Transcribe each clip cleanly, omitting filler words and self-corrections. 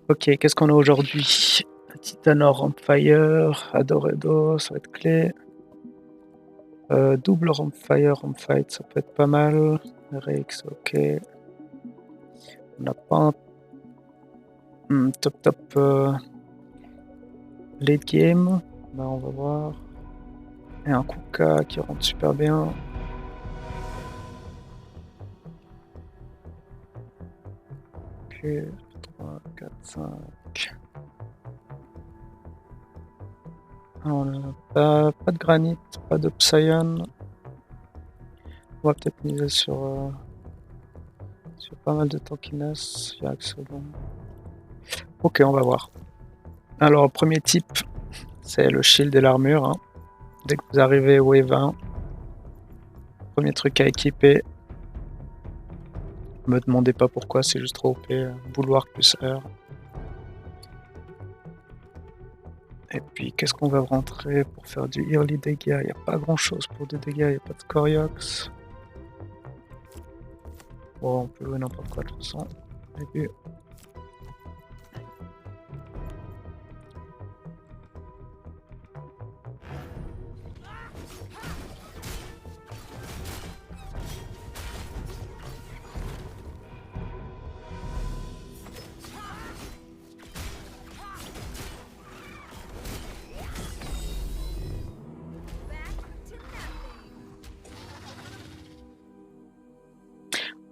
Ok, qu'est-ce qu'on a aujourd'hui? Titanor Rampfire, Adoredo, ça va être clé. Double Rampfire, Rampfight, ça peut être pas mal. RX, ok. On n'a pas un top late game. Bah, on va voir. Et un Kuka qui rentre super bien. Ok, 3, 4, 5. On n'a pas de granit, pas de Psyon. On va peut-être miser sur pas mal de tankiness. Il y a Axodon. Ok, on va voir. Alors, premier type, c'est le shield et l'armure. Hein. Dès que vous arrivez wave 1, premier truc à équiper. Me demandez pas pourquoi, c'est juste trop OP. Bulwark plus heure. Et puis, qu'est-ce qu'on va rentrer pour faire du early dégâts? Il n'y a pas grand-chose pour des dégâts, il n'y a pas de Coriox. Bon, on peut jouer n'importe quoi de toute façon. Début.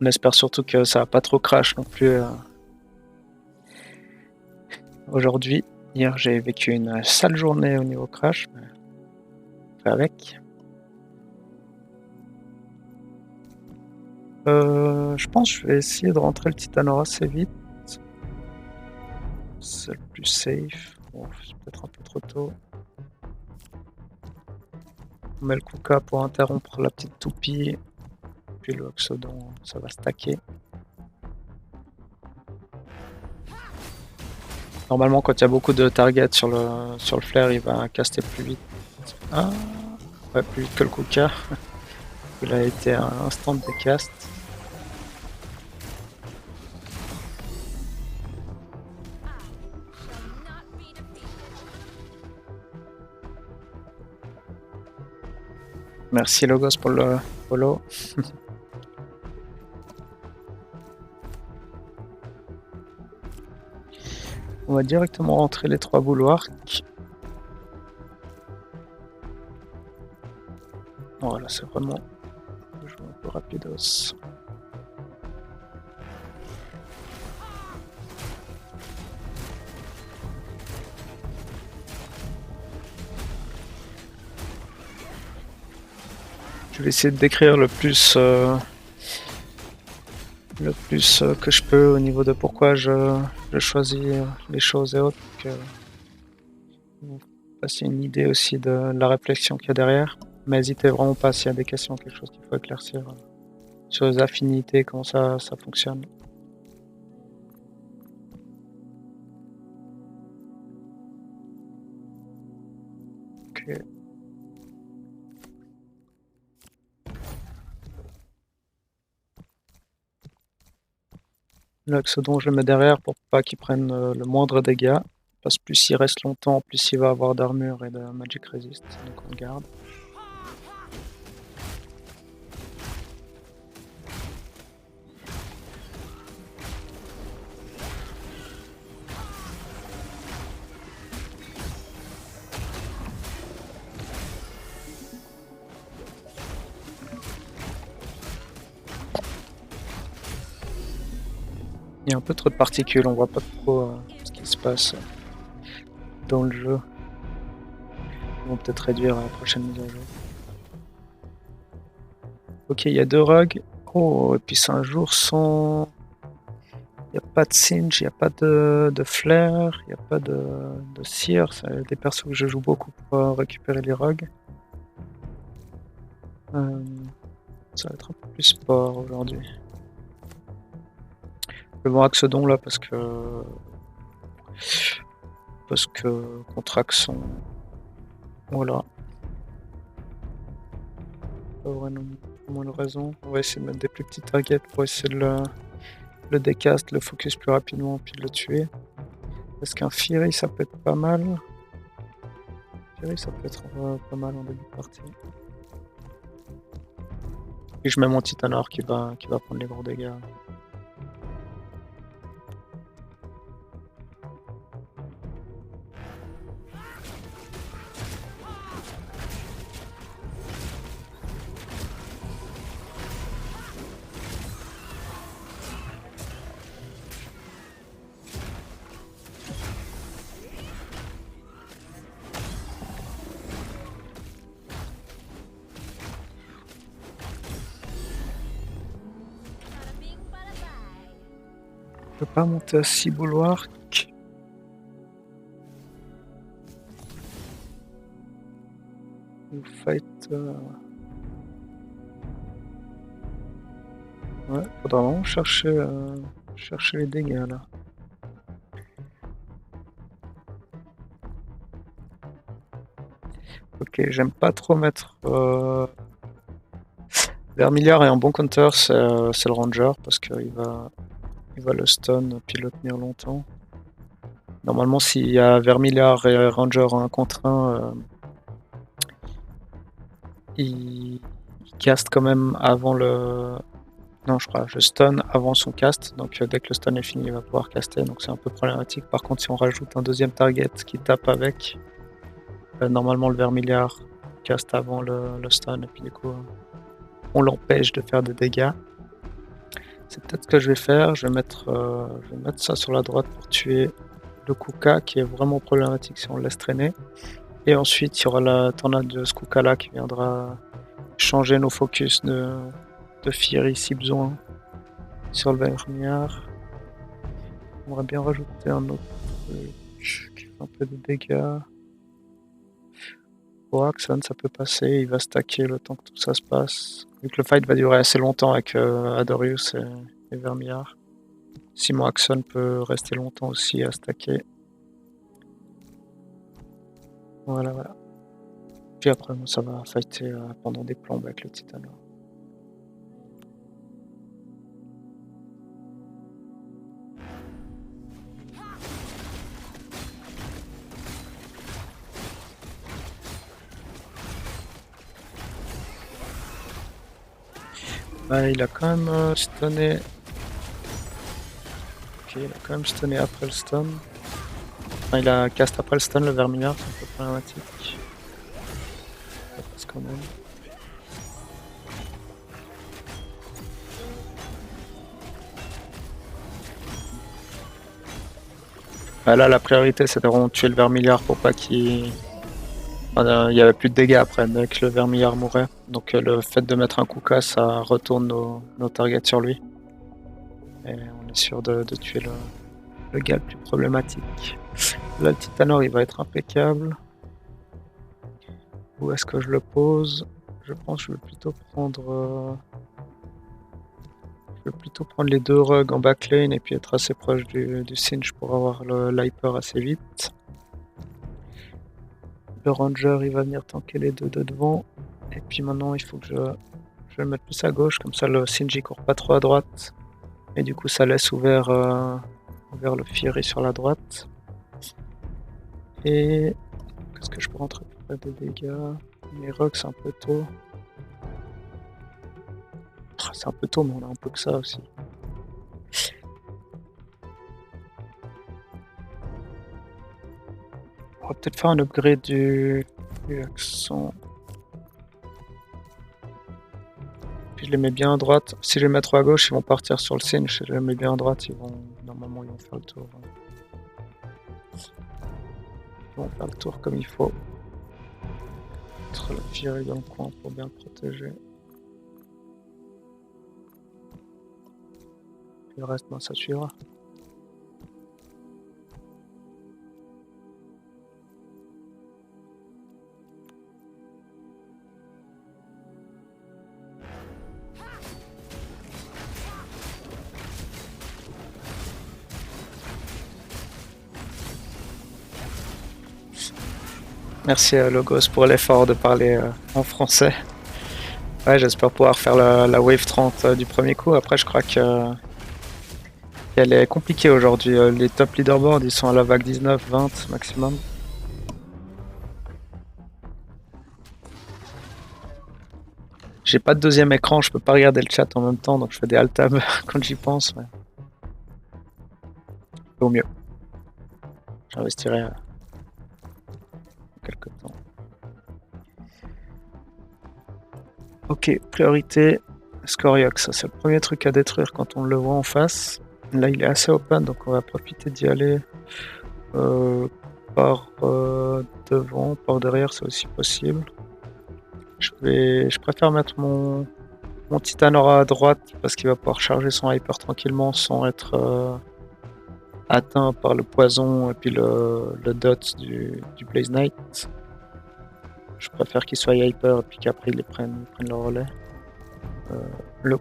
On espère surtout que ça va pas trop crash non plus. Aujourd'hui, hier j'ai vécu une sale journée au niveau crash, mais fait avec. Je pense que je vais essayer de rentrer le Titanor assez vite. C'est le plus safe. Bon, c'est peut-être un peu trop tôt. On met le Kuka pour interrompre la petite toupie. Puis le Oxodon, ça va stacker. Normalement, quand il y a beaucoup de targets sur le flare, il va caster plus vite. Ah, ouais, plus vite que le Kuka. Il a été un instant de cast. Merci Logos pour le follow. On va directement rentrer les 3 Bulwarks. Voilà, c'est vraiment un jeu un peu rapidos. Je vais essayer de décrire le plus que je peux au niveau de pourquoi je choisis les choses et autres, que vous fassiez une idée aussi de la réflexion qu'il y a derrière. Mais n'hésitez vraiment pas s'il y a des questions, quelque chose qu'il faut éclaircir sur les affinités, comment ça fonctionne. Ok. L'Axodon, je le mets derrière pour pas qu'il prenne le moindre dégât. Parce que plus il reste longtemps, plus il va avoir d'armure et de magic resist. Donc on le garde. Il y a un peu trop de particules, on voit pas trop ce qui se passe dans le jeu. Ils vont peut-être réduire à la prochaine mise à jour. Ok, il y a 2 rogues. Oh, et puis c'est un jour sans... Il n'y a pas de Singe, il n'y a pas de Flare, il n'y a pas de Seer. C'est des persos que je joue beaucoup pour récupérer les rogues. Ça va être un peu plus sport aujourd'hui. Le bon Axodon là parce que Contraxon. Voilà. Pas vraiment de raison. On va essayer de mettre des plus petits targets pour essayer de le décast, le focus plus rapidement, puis de le tuer. Est-ce qu'un Fury ça peut être pas mal? Fury ça peut être pas mal en début de partie. Et je mets mon Titanor qui va prendre les gros dégâts. Je peux pas monter à 6 bulwark. Ou fight. Ouais, faudra vraiment chercher les dégâts là. Ok, j'aime pas trop mettre. Vermiliard est un bon counter, c'est le Ranger parce qu'il va le stun puis le tenir longtemps. Normalement, s'il y a Vermiliard et Ranger 1 contre 1, il cast quand même avant le. Non, je crois, je stun avant son cast, donc dès que le stun est fini, il va pouvoir caster, donc c'est un peu problématique. Par contre, si on rajoute un deuxième target qui tape avec, normalement le Vermiliard cast avant le stun, et puis du coup, on l'empêche de faire des dégâts. C'est peut-être ce que je vais faire, je vais mettre ça sur la droite pour tuer le Kuka, qui est vraiment problématique si on le laisse traîner. Et ensuite, il y aura la tornade de ce Kuka là qui viendra changer nos focus de Fury si besoin sur le Vermiliard. On va bien rajouter un autre truc qui fait un peu de dégâts. Pour Axon, ça peut passer, il va stacker le temps que tout ça se passe. Vu que le fight va durer assez longtemps avec Adorius et Vermiliard. Simon Axon peut rester longtemps aussi à stacker. Voilà. Puis après, ça va fighter pendant des plombes avec le Titanor. Bah, il a quand même stunné. Ok, il a quand même stunné après le stun. Enfin, il a cast après le stun, le Vermiliard, c'est un peu problématique. Ça passe quand même. Bah là, la priorité, c'était vraiment de tuer le Vermiliard pour pas qu'il. Il y avait plus de dégâts après, dès que le Vermiliard mourait. Donc le fait de mettre un Kuka, ça retourne nos targets sur lui. Et on est sûr de tuer le gars le plus problématique. Là, le Titanor, il va être impeccable. Où est-ce que je le pose? Je pense que je vais plutôt prendre... les deux rugs en backlane et puis être assez proche du Singe pour avoir l'hyper assez vite. Le Ranger, il va venir tanker les deux de devant. Et puis maintenant, il faut que je le mette plus à gauche, comme ça le Singe il court pas trop à droite. Et du coup, ça laisse ouvert le Fury sur la droite. Et qu'est-ce que je peux rentrer pour faire des dégâts? Mes rugs, c'est un peu tôt. C'est un peu tôt, mais on a un peu que ça aussi. On va peut-être faire un upgrade du accent. Puis je les mets bien à droite. Si je les mets trop à gauche, ils vont partir sur le Singe. Si je les mets bien à droite, normalement ils vont faire le tour. Ils vont faire le tour comme il faut. Mettre le Fury dans le coin pour bien le protéger. Puis le reste, ça suivra. Merci Logos pour l'effort de parler en français. Ouais, j'espère pouvoir faire la wave 30 du premier coup. Après, je crois qu'il y qu'elle est compliquée aujourd'hui. Les top leaderboards, ils sont à la vague 19, 20 maximum. J'ai pas de deuxième écran, je peux pas regarder le chat en même temps, donc je fais des alt-tab quand j'y pense. Mais... au mieux. J'investirai quelques temps. Ok, priorité, Scoriox. Ça, c'est le premier truc à détruire quand on le voit en face. Là, il est assez open, donc on va profiter d'y aller par devant, par derrière, c'est aussi possible. Je préfère mettre mon Titanor à droite parce qu'il va pouvoir charger son hyper tranquillement sans être atteint par le poison et puis le dot du Blaze Knight. Je préfère qu'il soit hyper et puis qu'après ils prennent le relais. Le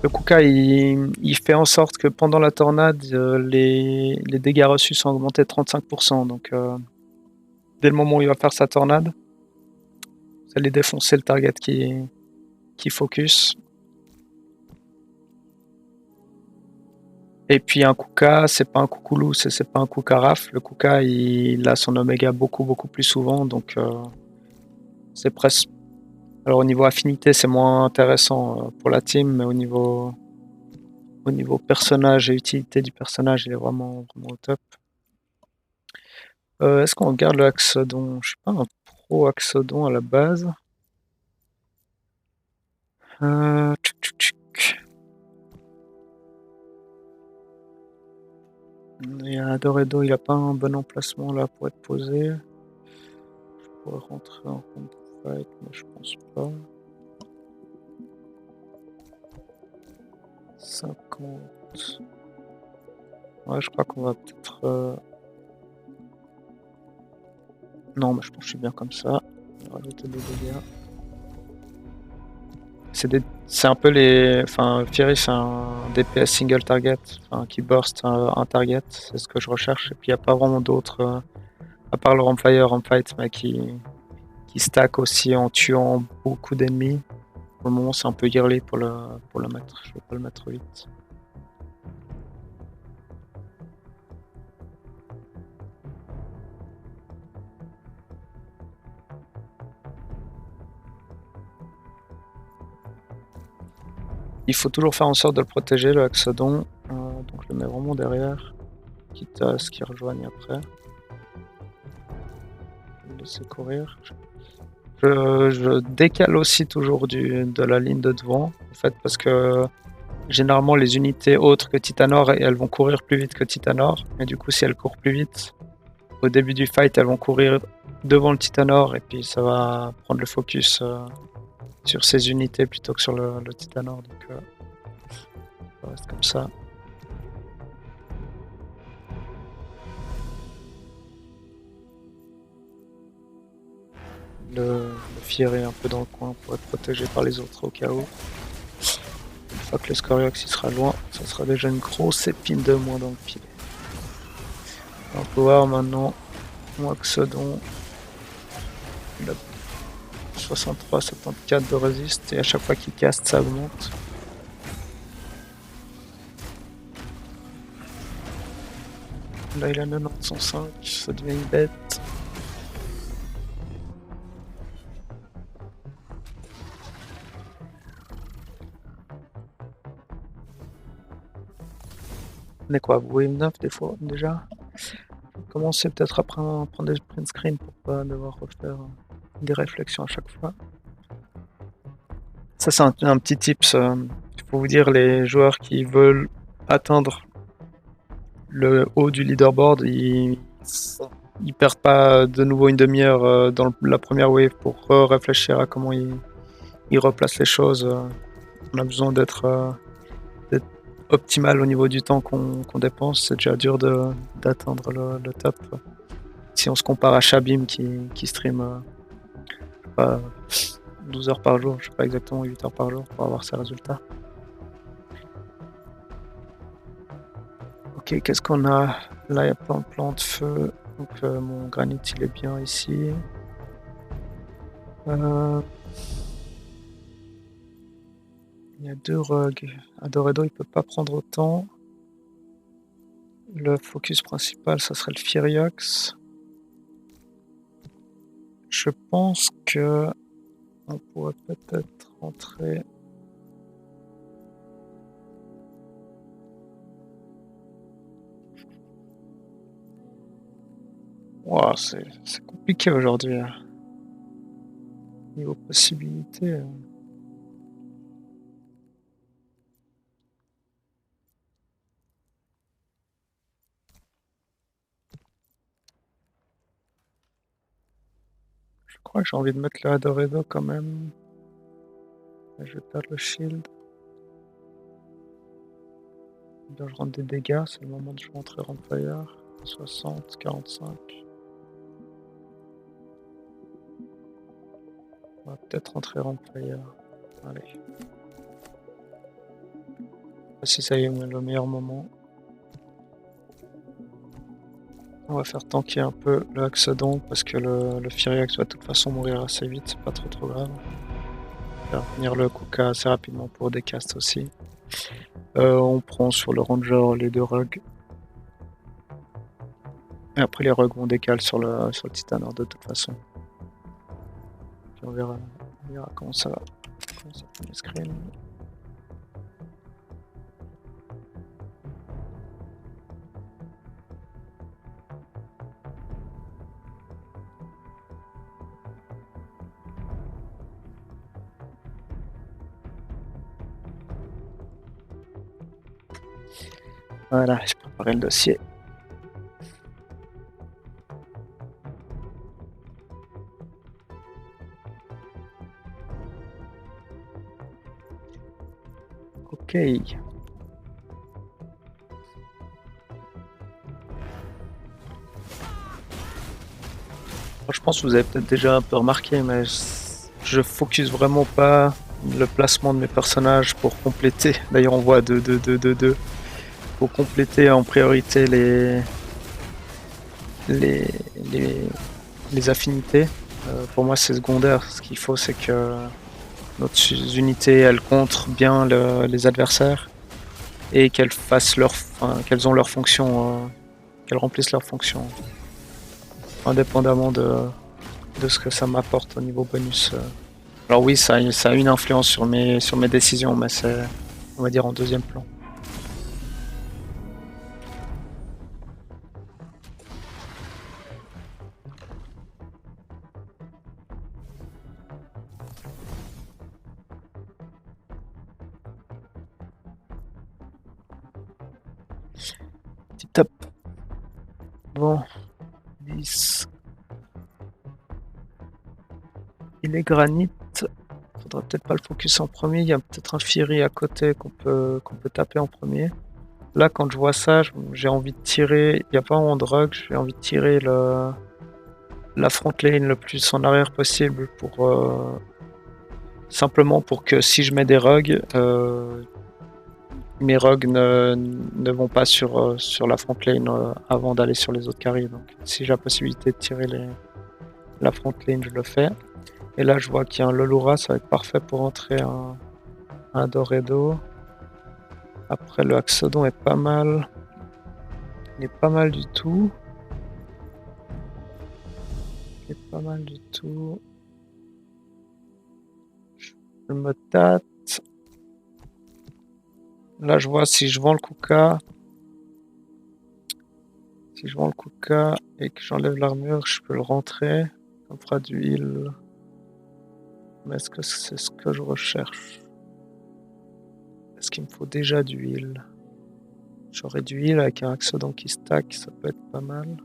Kuka, il fait en sorte que pendant la tornade, les dégâts reçus sont augmentés de 35%. Donc, dès le moment où il va faire sa tornade, vous allez défoncer le target qui focus. Et puis un Kuka, c'est pas un Koukoulou, c'est pas un Kuka Raf. Le Kuka, il a son Oméga beaucoup plus souvent, donc c'est presque... Alors au niveau affinité, c'est moins intéressant pour la team, mais au niveau personnage et utilité du personnage, il est vraiment au top. Est-ce qu'on regarde le Axodon? Je suis pas un pro Axodon à la base. Et Adoredo, il a pas un bon emplacement là pour être posé. Je pourrais rentrer en round fight, mais je pense pas. 50. Ouais, je crois qu'on va peut-être... Non, mais je pense que je suis bien comme ça. Rajouter des dégâts. C'est un peu les... Enfin, Fury, c'est un DPS single target, qui burst un target, c'est ce que je recherche. Et puis il n'y a pas vraiment d'autres, à part le Rampfire, Rampfight, mais qui stack aussi en tuant beaucoup d'ennemis. Pour le moment, c'est un peu early pour le mettre. Je ne vais pas le mettre vite. Il faut toujours faire en sorte de le protéger, le Axodon. Donc je le mets vraiment derrière, quitte à ce qu'il rejoigne après. Je vais le laisser courir. Je décale aussi toujours de la ligne de devant, en fait, parce que généralement les unités autres que Titanor, elles vont courir plus vite que Titanor. Et du coup, si elles courent plus vite, au début du fight, elles vont courir devant le Titanor et puis ça va prendre le focus sur ces unités plutôt que sur le Titanor. Donc ça reste comme ça. Le Fier est un peu dans le coin pour être protégé par les autres au cas où. Une fois que le Scoriox il sera loin, ça sera déjà une grosse épine de moins dans le pied. On peut voir maintenant mon Axodon. Il a 63-74 de résiste et à chaque fois qu'il caste ça augmente. Là il a 905, ça devient une bête. On est quoi, vous 9 des fois déjà? Commencer peut-être à prendre des print screens pour pas devoir refaire des réflexions à chaque fois. Ça c'est un petit tips. Il faut vous dire, les joueurs qui veulent atteindre le haut du leaderboard, ils perdent pas de nouveau une demi-heure dans la première wave pour réfléchir à comment ils replacent les choses. On a besoin d'être optimal au niveau du temps qu'on dépense. C'est déjà dur d'atteindre le top. Si on se compare à Shabim qui stream pas 12 heures par jour, je sais pas exactement, 8 heures par jour pour avoir ses résultats. Ok, qu'est-ce qu'on a? Là, il y a plein de plans de feu. Donc mon granit, il est bien ici. Il y a 2 rogues. Adoredo, il peut pas prendre autant. Le focus principal, ça serait le Firiox. Je pense que on pourrait peut-être rentrer. Wow, c'est compliqué aujourd'hui. Niveau possibilités. 'Je crois que j'ai envie de mettre le Adoredo quand même. Je vais perdre le shield. Bien, je rentre des dégâts, c'est le moment de rentrer Rampire. 60, 45. On va peut-être rentrer Rampire. Allez. Je sais pas si ça y est le meilleur moment. On va faire tanker un peu le Axodon parce que le Firiox va de toute façon mourir assez vite, c'est pas trop grave. Faire venir le Kuka assez rapidement pour des castes aussi. On prend sur le Ranger les 2 rogues. Et après les rogues vont décaler sur le Titanor de toute façon. Puis on verra comment ça va. Comment ça fait le screen. Voilà, j'ai préparé le dossier. Ok. Je pense que vous avez peut-être déjà un peu remarqué, mais je focus vraiment pas le placement de mes personnages pour compléter. D'ailleurs, on voit 2. Pour compléter en priorité les affinités. Pour moi, c'est secondaire. Ce qu'il faut, c'est que notre unité, elle contre bien les adversaires et qu'elles fassent qu'elles ont leur fonction, qu'elles remplissent leur fonction, indépendamment de ce que ça m'apporte au niveau bonus. Alors oui, ça a une influence sur mes décisions, mais c'est, on va dire, en deuxième plan. Tip top. Bon, 10. Il est granit. Faudra peut-être pas le focus en premier. Il y a peut-être un Fury à côté qu'on peut taper en premier. Là, quand je vois ça, j'ai envie de tirer. Il n'y a pas vraiment de rogue. J'ai envie de tirer la front lane le plus en arrière possible pour simplement pour que si je mets des rogues, mes rogues ne vont pas sur la front lane avant d'aller sur les autres carries. Donc, si j'ai la possibilité de tirer la front lane, je le fais. Et là, je vois qu'il y a un Lolura, ça va être parfait pour entrer un Doredo. Après, le Axodon est pas mal. Il est pas mal du tout. Il est pas mal du tout. Je me tâte. Là, je vois si je vends le Kuka. Si je vends le Kuka et que j'enlève l'armure, je peux le rentrer. Ça me fera du heal. Mais est-ce que c'est ce que je recherche? Est-ce qu'il me faut déjà du heal? J'aurais du heal avec un Axodon qui stack, ça peut être pas mal.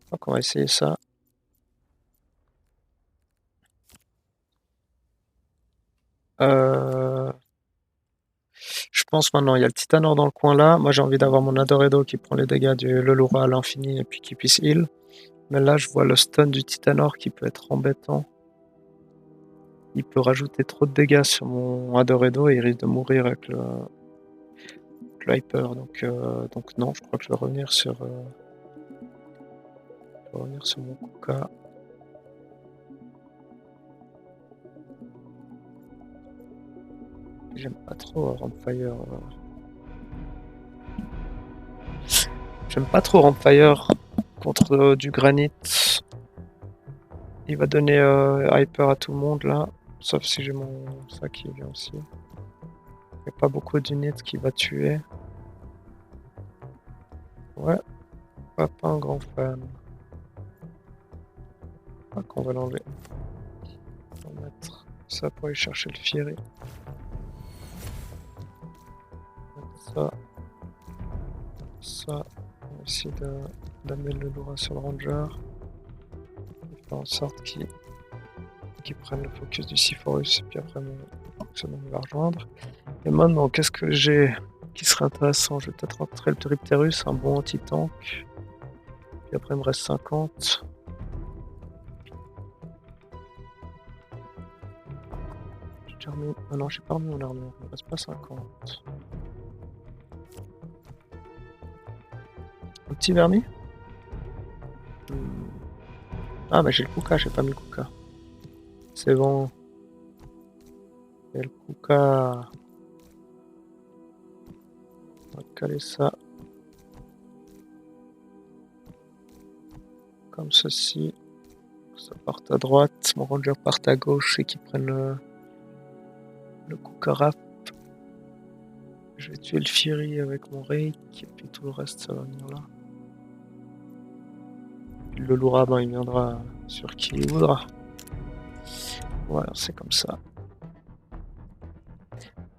Donc on va essayer ça. Je pense maintenant, il y a le Titanor dans le coin là. Moi j'ai envie d'avoir mon Adoredo qui prend les dégâts du Lolura à l'infini et puis qui puisse heal. Mais là je vois le stun du Titanor qui peut être embêtant. Il peut rajouter trop de dégâts sur mon Adoredo et il risque de mourir avec le Hyper. Donc non, je crois que je vais revenir sur mon Kuka. J'aime pas trop Rampfire. J'aime pas trop Rampfire contre du granit. Il va donner hyper à tout le monde là. Sauf si j'ai mon sac qui vient aussi. Il n'y a pas beaucoup d'units qui va tuer. Ouais, pas un grand fan. Je crois qu'on va l'enlever. On va mettre ça pour aller chercher le Fury. Ça. Ça. On va essayer d'amener le Loura sur le Ranger. Faire en sorte qu'il prenne le focus du Siforus. Et puis après, mon va rejoindre. Et maintenant, qu'est-ce que j'ai qui serait intéressant? Je vais peut-être rentrer le Tripterus, un bon anti-tank. Puis après, il me reste 50. J'ai déjà remis... Ah non, j'ai pas remis mon armure. Il me reste pas 50. Un petit vernis? Ah, mais j'ai le Kuka, j'ai pas mis le Kuka. C'est bon. Il y a le Kuka. On va caler ça. Comme ceci. Ça part à droite, mon ranger part à gauche et qu'ils prennent le Kuka rap. Je vais tuer le Fury avec mon Rake et puis tout le reste ça va venir là. Puis le Loura, ben, il viendra sur qui il voudra. Voilà, c'est comme ça.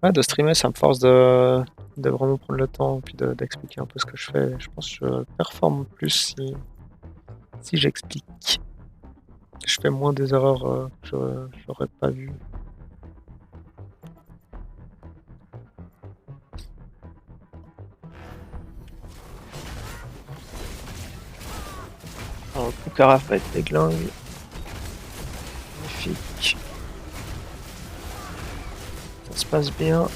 Ouais, de streamer, ça me force de vraiment prendre le temps puis d'expliquer un peu ce que je fais. Je pense que je performe plus si j'explique. Je fais moins des erreurs que j'aurais pas vues. Alors, le Poukaraf va être déglingue. Magnifique. Ça se passe bien.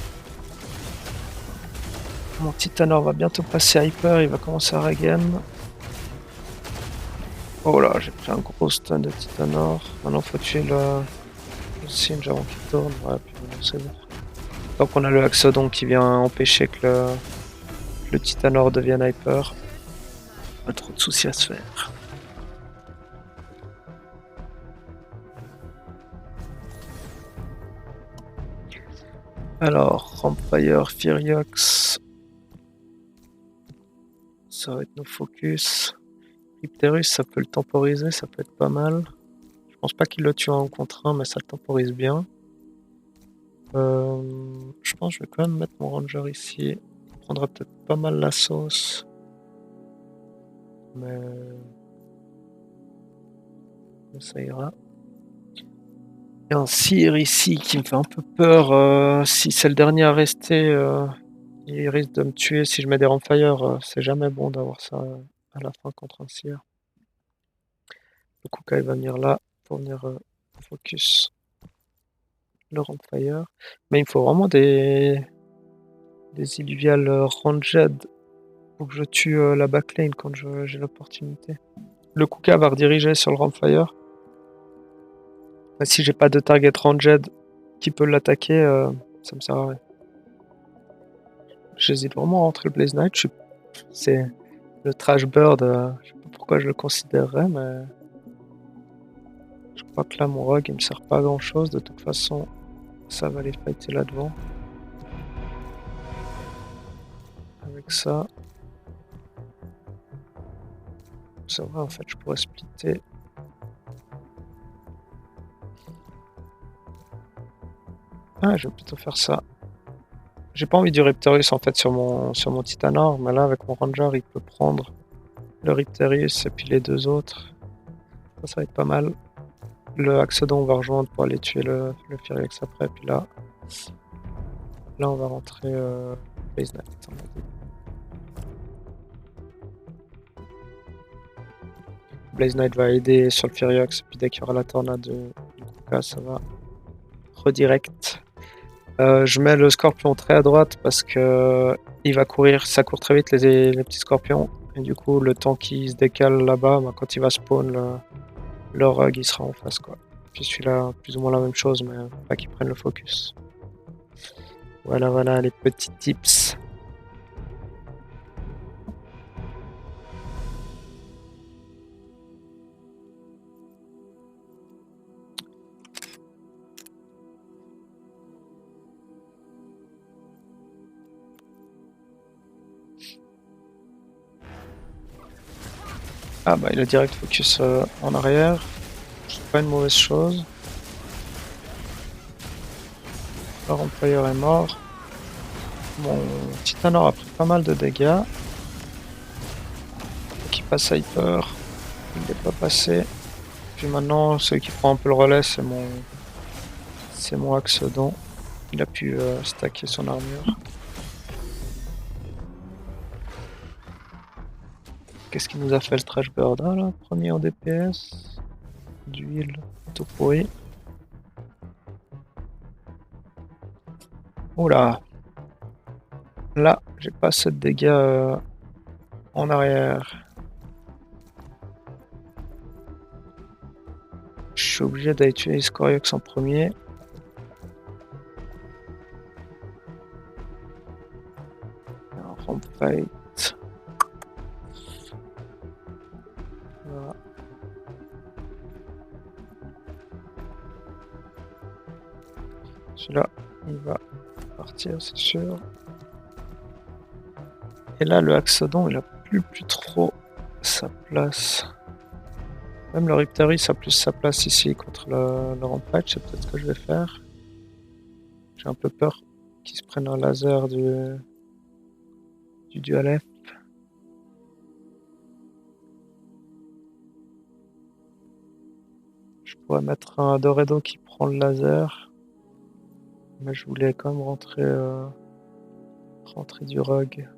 Mon Titanor va bientôt passer Hyper, il va commencer à regen. Oh là, j'ai pris un gros stun de Titanor. Maintenant, faut tuer le Singe avant qu'il tourne. Ouais, puis bon, c'est bon. Donc, on a le Axodon qui vient empêcher que le Titanor devienne Hyper. Pas trop de soucis à se faire. Alors, Rampfire, Furiox. Ça va être nos focus. Hypterus, ça peut le temporiser, ça peut être pas mal. Je pense pas qu'il le tue en contre 1, mais ça le temporise bien. Je pense que je vais quand même mettre mon ranger ici. Il prendra peut-être pas mal la sauce. Mais ça ira. Il y a un Seer ici qui me fait un peu peur. Si c'est le dernier à rester, il risque de me tuer. Si je mets des Rampfire, c'est jamais bon d'avoir ça à la fin contre un Seer. Le Kuka il va venir là pour venir focus le Rampfire. Mais il me faut vraiment des Illuvial ranged pour que je tue la backlane quand j'ai l'opportunité. Le Kuka va rediriger sur le Rampfire. Si j'ai pas de target ranged qui peut l'attaquer, ça me sert à rien. J'hésite vraiment à rentrer le Blaze Knight. C'est le Trash Bird. Je sais pas pourquoi je le considérerais, mais je crois que là mon rogue il me sert pas à grand chose. De toute façon, ça va aller fighter là devant. Avec ça. C'est vrai, en fait, je pourrais splitter. Ah, je vais plutôt faire ça. J'ai pas envie du Ripterius en fait sur mon Titanor, mais là avec mon Ranger il peut prendre le Ripterius et puis les deux autres. Ça va être pas mal. Le Axodon on va rejoindre pour aller tuer le Furiox après, puis là on va rentrer Blaze Knight. Blaze Knight va aider sur le Furiox, puis dès qu'il y aura la tornade du Kuka, ça va redirect. Je mets le Scorpion très à droite parce que il va courir, ça court très vite les petits scorpions. Et du coup, le temps qu'il se décale là-bas, bah, quand il va spawn, le Rogue il sera en face quoi. Puis celui-là, plus ou moins la même chose, mais pas qu'il prenne le focus. Voilà, voilà, les petits tips. Ah bah il a direct focus en arrière. C'est pas une mauvaise chose. Le Empire est mort. Mon Titanor a pris pas mal de dégâts. Qui passe Hyper. Il n'est pas passé. Puis maintenant, celui qui prend un peu le relais, c'est mon Axodon. Il a pu stacker son armure. Qu'est-ce qui nous a fait le Trash Bird là? Premier en DPS. D'huile, tout pourri. Oula. Là, j'ai pas assez de dégâts en arrière. Je suis obligé d'aller tuer Scoriox en premier. Un ramp fight. Voilà. Celui-là, il va partir, c'est sûr. Et là, le Axodon, il a plus trop sa place. Même le Riptary, a plus sa place ici contre le Rampage, c'est peut-être ce que je vais faire. J'ai un peu peur qu'il se prenne un laser du Dual F. Je pourrais mettre un Doredo qui prend le laser. Mais je voulais quand même rentrer du Rogue.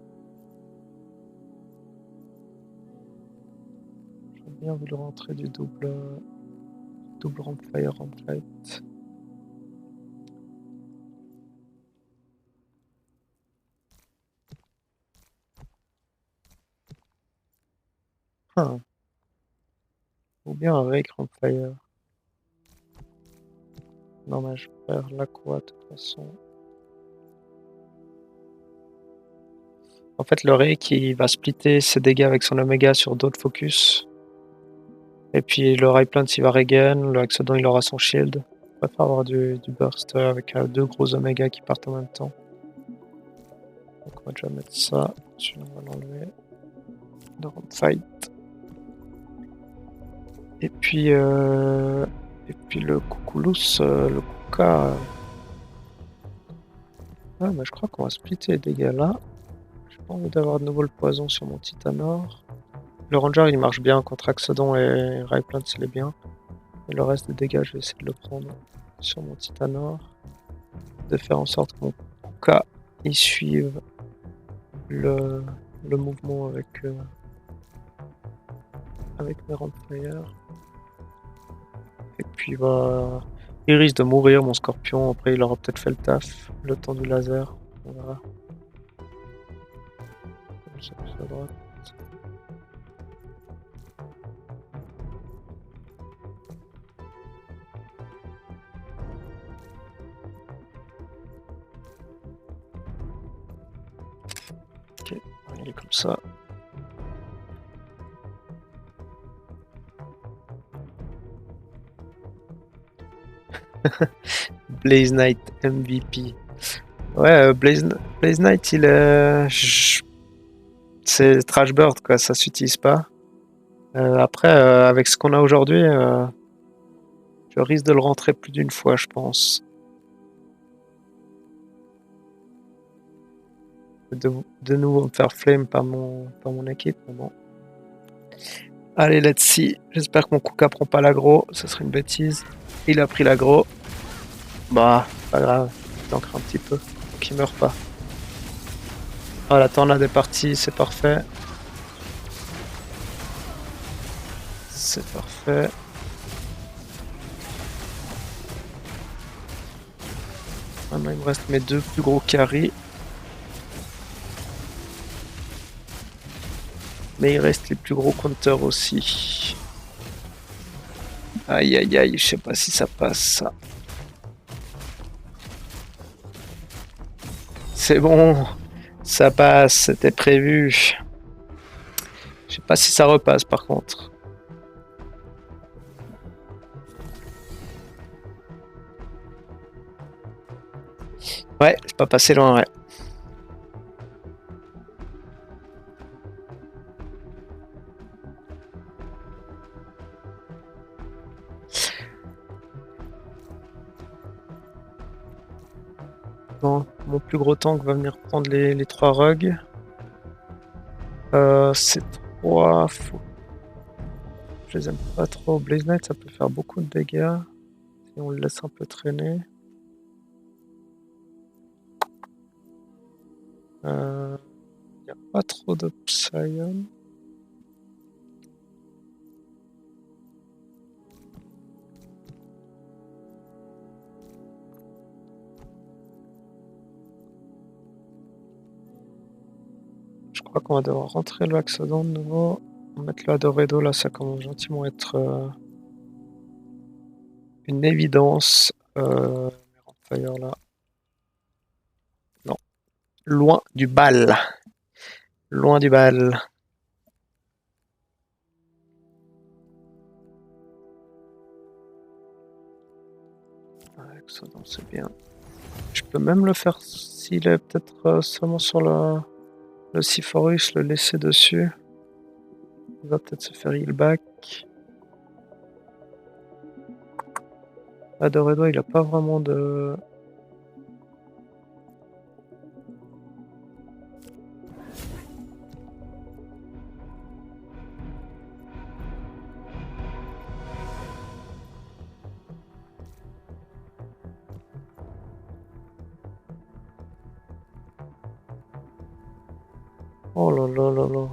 J'aurais bien voulu rentrer du double Rampfire Rampfight. Ou bien un Rake Rampfire. Non mais je vais faire l'Aqua de toute façon. En fait le Rake il va splitter ses dégâts avec son Omega sur d'autres focus. Et puis le Raiplant il va regen, le Axodon il aura son shield. Je préfère avoir du burst avec deux gros Omega qui partent en même temps. Donc on va déjà mettre ça, celui-là on va l'enlever. De Rampfight. Et puis le Coucoulous, le Kuka. Ah bah je crois qu'on va splitter les dégâts là. J'ai pas envie d'avoir de nouveau le poison sur mon Titanor. Le Ranger il marche bien contre Axodon et Raiplant il est bien. Et le reste des dégâts je vais essayer de le prendre sur mon Titanor. De faire en sorte que mon Kuka il suive le mouvement avec mes Rampfire. Et puis bah il risque de mourir mon Scorpion, après il aura peut-être fait le taf, le temps du laser, on verra. Je pousse à droite. Ok, il est comme ça. Blaze Knight MVP. Ouais, Blaze Knight, il est. C'est Trash Bird, quoi, ça s'utilise pas. Après, avec ce qu'on a aujourd'hui, je risque de le rentrer plus d'une fois, je pense. De nouveau me faire flame par mon équipe, mais bon. Allez, let's see. J'espère que mon Kuka prend pas l'aggro, ça serait une bêtise. Il a pris l'aggro. Bah, pas grave, il tankera un petit peu, pour qu'il meure pas. Ah, la tornade est partie, c'est parfait. C'est parfait. Maintenant, il me reste mes deux plus gros carries. Mais il reste les plus gros counters aussi. Aïe aïe aïe, je sais pas si ça passe ça. C'est bon, ça passe, c'était prévu. Je sais pas si ça repasse par contre. Ouais, c'est pas passé loin, ouais. Bon, mon plus gros tank va venir prendre les 3 rugs. Ces 3, je les aime pas trop. Blaze Knight, ça peut faire beaucoup de dégâts si on le laisse un peu traîner. Il n'y a pas trop de Psion. Je crois qu'on va devoir rentrer le Axodon de nouveau. On va mettre le Adoredo là, ça commence gentiment à être une évidence. Fire là. Non. Loin du bal. Loin du bal. Axodon, c'est bien. Je peux même le faire s'il est peut-être seulement sur le Siphorus, le laisser dessus. Il va peut-être se faire heal back. Adoredo, il a pas vraiment de. Oh là là là là.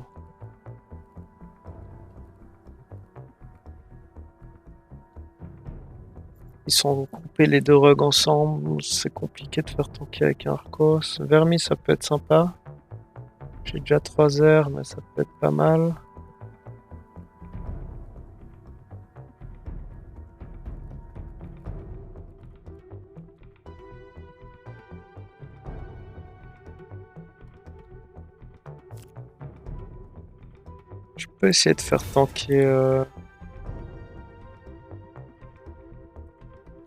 Ils sont coupés les 2 rugs ensemble, c'est compliqué de faire tanker avec un Arcos. Vermi, ça peut être sympa. J'ai déjà 3 airs, mais ça peut être pas mal. Je peux essayer de faire tanker.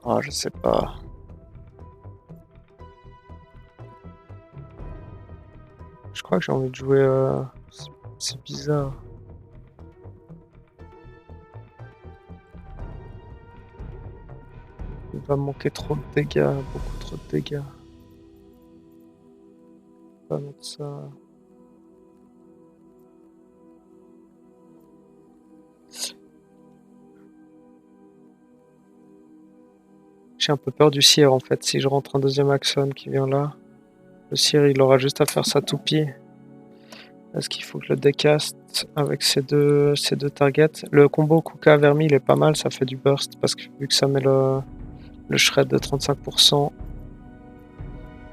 Ah, je sais pas. Je crois que j'ai envie de jouer. C'est bizarre. Il va me manquer trop de dégâts, beaucoup trop de dégâts. Je vais pas mettre ça. J'ai un peu peur du Seer en fait. Si je rentre un deuxième Axon qui vient là, le Seer il aura juste à faire sa toupie. Est-ce qu'il faut que je le décaste avec ces deux targets? Le combo Kuka Vermi il est pas mal, ça fait du burst parce que vu que ça met le shred de 35%,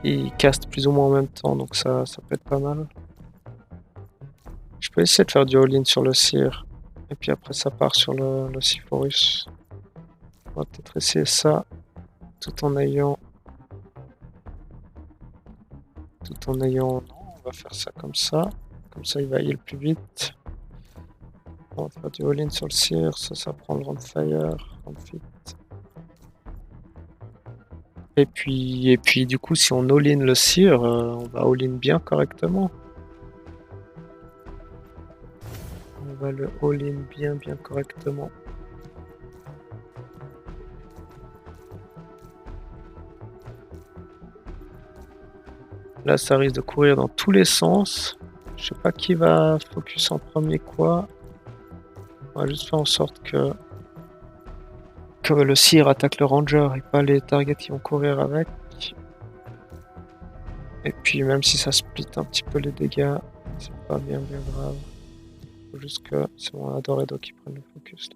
il caste plus ou moins en même temps donc ça peut être pas mal. Je peux essayer de faire du all-in sur le Seer et puis après ça part sur le Siphorus. On va peut-être essayer ça tout en ayant. Non, on va faire ça comme ça. Comme ça il va heal plus vite. On va faire du all-in sur le Seer, ça prend le Roundfire, Roundfit. Et puis du coup, si on all-in le Seer, on va all-in bien correctement. On va le all-in bien correctement. Là, ça risque de courir dans tous les sens. Je sais pas qui va focus en premier quoi. On va juste faire en sorte que le Seer attaque le Ranger et pas les targets qui vont courir avec. Et puis même si ça split un petit peu les dégâts, c'est pas bien grave. Faut juste que c'est mon Adoredo qui prenne le focus.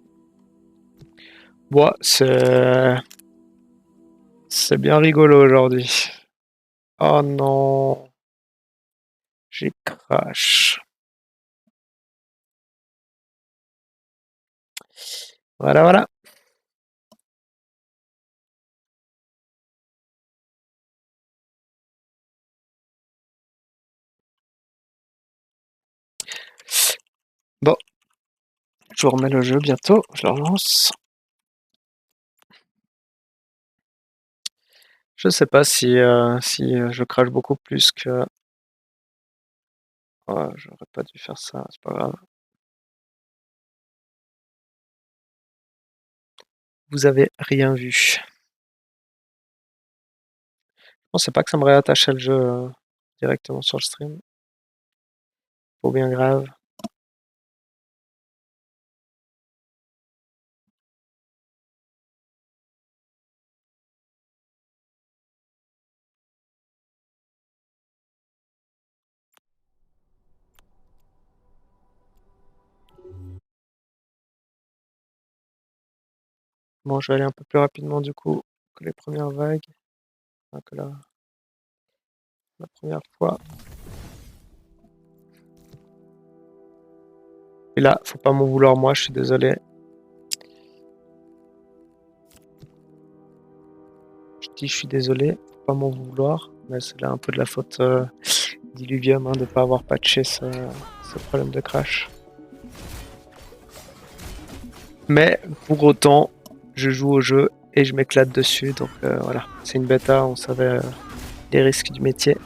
Bon, c'est bien rigolo aujourd'hui. Oh non, j'ai crash. Voilà. Bon, je vous remets le jeu bientôt, je le relance. Je sais pas si je crache beaucoup plus que... Ouais, j'aurais pas dû faire ça, c'est pas grave. Vous avez rien vu. Je pensais pas que ça me réattachait le jeu directement sur le stream. Faut bien grave. Bon, je vais aller un peu plus rapidement du coup que les premières vagues. Enfin, que la première fois. Et là, faut pas m'en vouloir moi, je suis désolé. Je dis je suis désolé, faut pas m'en vouloir. Mais c'est là un peu de la faute d'Illuvium de pas avoir patché ce problème de crash. Mais pour autant, je joue au jeu et je m'éclate dessus. Donc voilà, c'est une bêta, on savait les risques du métier.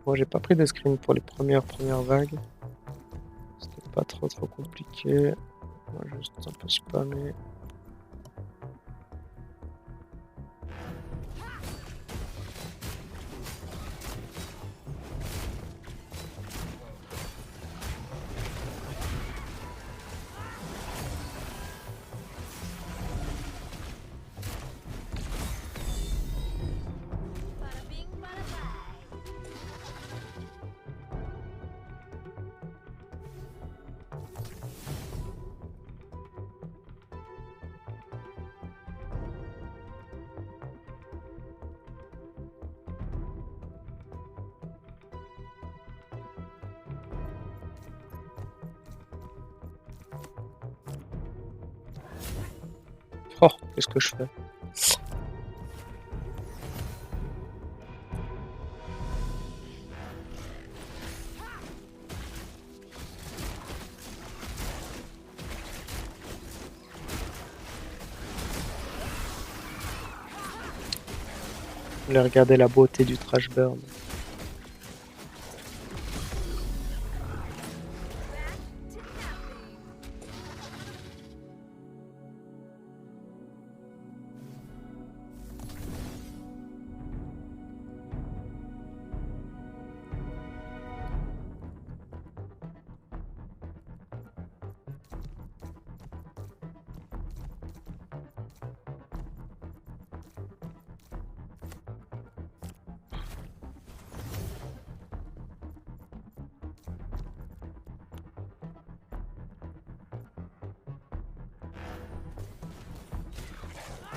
Moi, j'ai pas pris de screen pour les premières vagues. C'était pas trop compliqué. On va juste un peu spammer. Oh, qu'est-ce que je fais? Je voulais regarder la beauté du trash burn.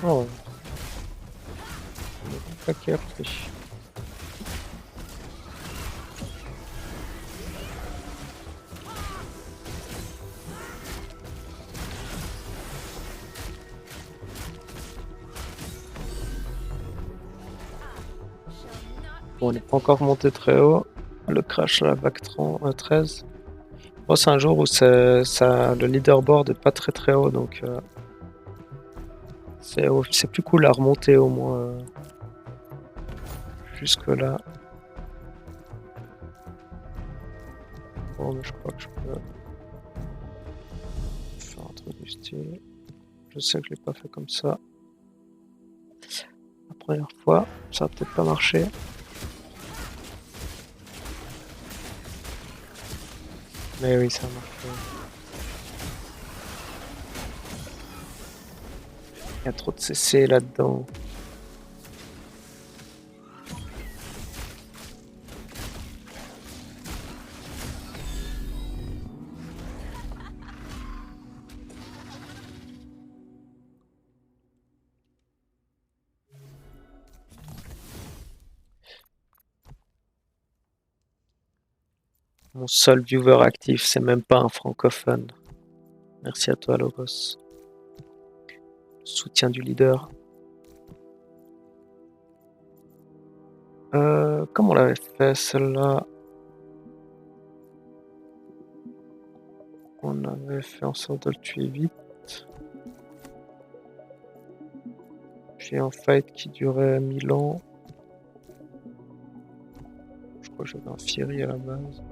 Oh, pas capté. Bon, on n'est pas encore monté très haut. Le crash à la vague 13. Bon, c'est un jour où le leaderboard est pas très haut, donc c'est plus cool à remonter au moins jusque là. Bon, mais je crois que je peux faire un truc du style. Je sais que je l'ai pas fait comme ça la première fois, ça a peut-être pas marché. Mais oui, ça a marché. Il y a trop de CC là-dedans. Mon seul viewer actif, c'est même pas un francophone. Merci à toi, Logos. Soutien du leader. Comme on l'avait fait celle-là, on avait fait en sorte de le tuer vite. Puis un fight qui durait 1000 ans. Je crois que j'avais un Fury à la base.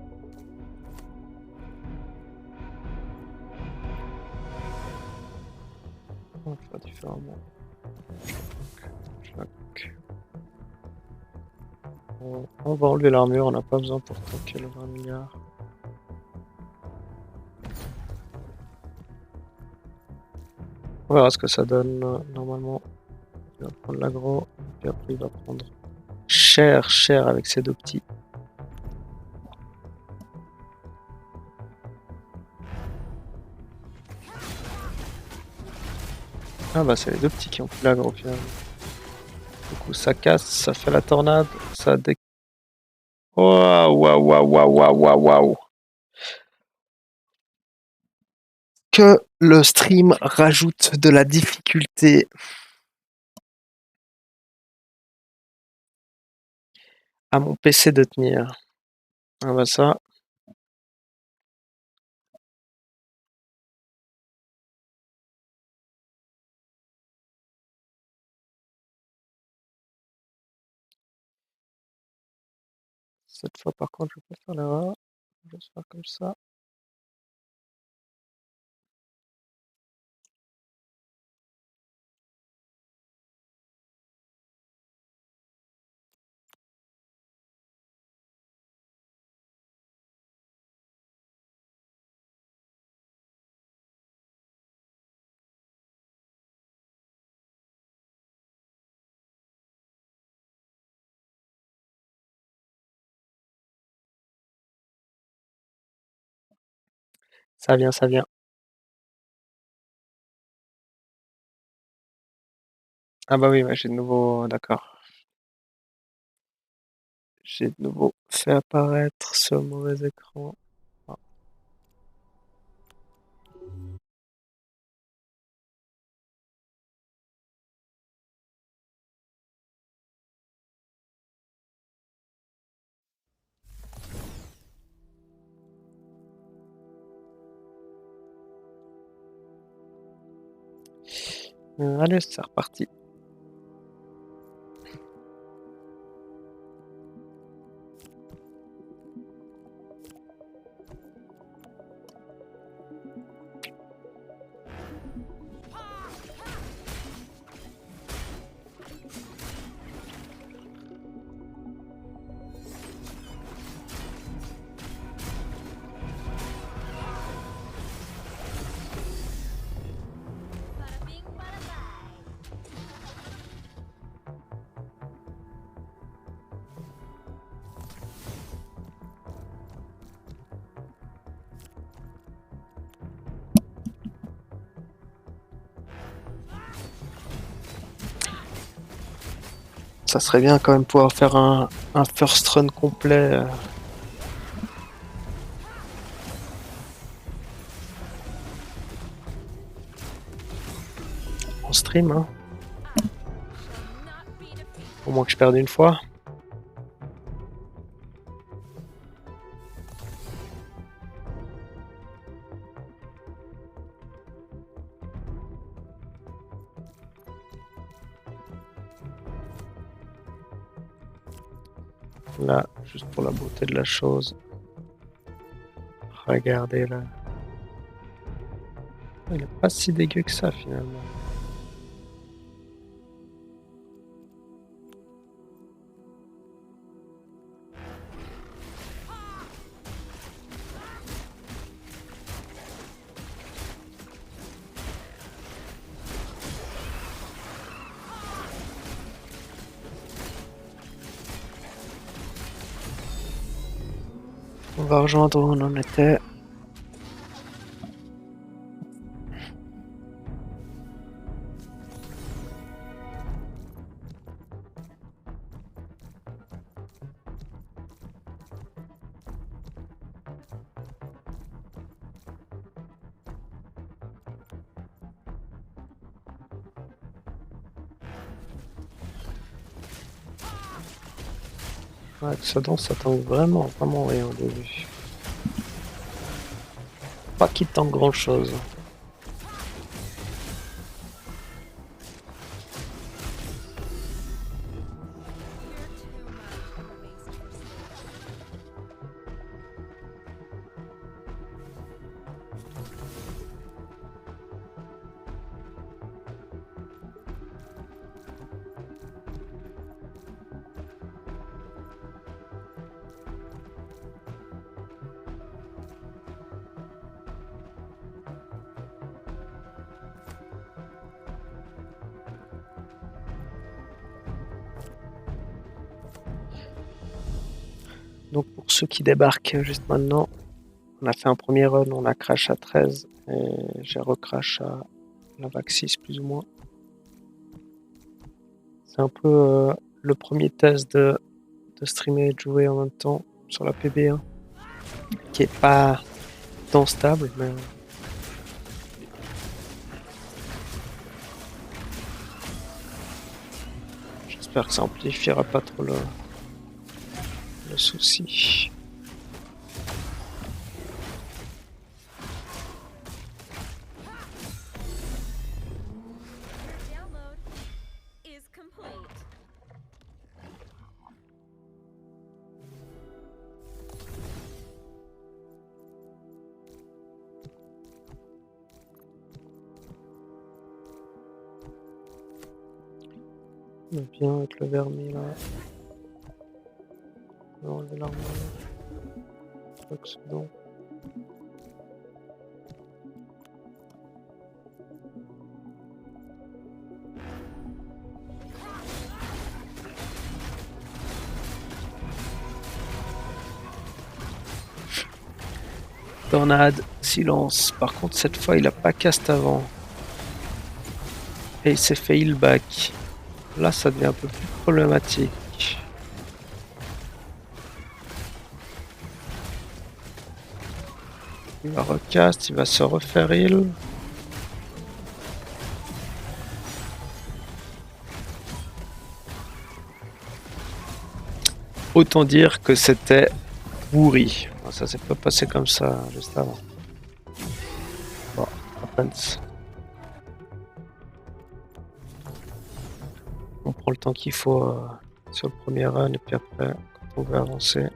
On va faire différemment. Clac. On va enlever l'armure, on n'a pas besoin pour tanker le 20 milliards. On verra ce que ça donne. Normalement, il va prendre l'aggro, puis après il va prendre cher avec ses deux petits. Ah bah c'est les deux petits qui ont pris l'aggro finalement. Du coup ça casse, ça fait la tornade, ça dé... Waouh. Que le stream rajoute de la difficulté à mon PC de tenir. Ah bah ça. Cette fois par contre je peux faire l'erreur. Je vais faire comme ça. Ça vient. Ah bah oui, j'ai de nouveau... D'accord. J'ai de nouveau fait apparaître ce mauvais écran. Ah. Allez, c'est reparti. Ça serait bien quand même pouvoir faire un first run complet. En stream, hein. Au moins que je perde une fois. Là, juste pour la beauté de la chose. Regardez là. Il est pas si dégueu que ça finalement. On va rejoindre où on en était. Ouais, Exodon, ça tank vraiment rien au début. Pas qu'il tank grand chose. Donc pour ceux qui débarquent juste maintenant, on a fait un premier run, on a crash à 13 et j'ai recrash à la vague 6 plus ou moins. C'est un peu le premier test de streamer et de jouer en même temps sur la PB1 qui est pas tant stable mais j'espère que ça amplifiera pas trop le souci. On est bien avec le vernis là. On va enlever l'armure. Exodon. Tornade, silence. Par contre, cette fois, il a pas cast avant. Et il s'est fait heal back. Là, ça devient un peu plus problématique. Il va recast, il va se refaire heal. Autant dire que c'était pourri. Ça s'est pas passé comme ça juste avant. Bon, happens. On prend le temps qu'il faut sur le premier run et puis après, quand on veut avancer.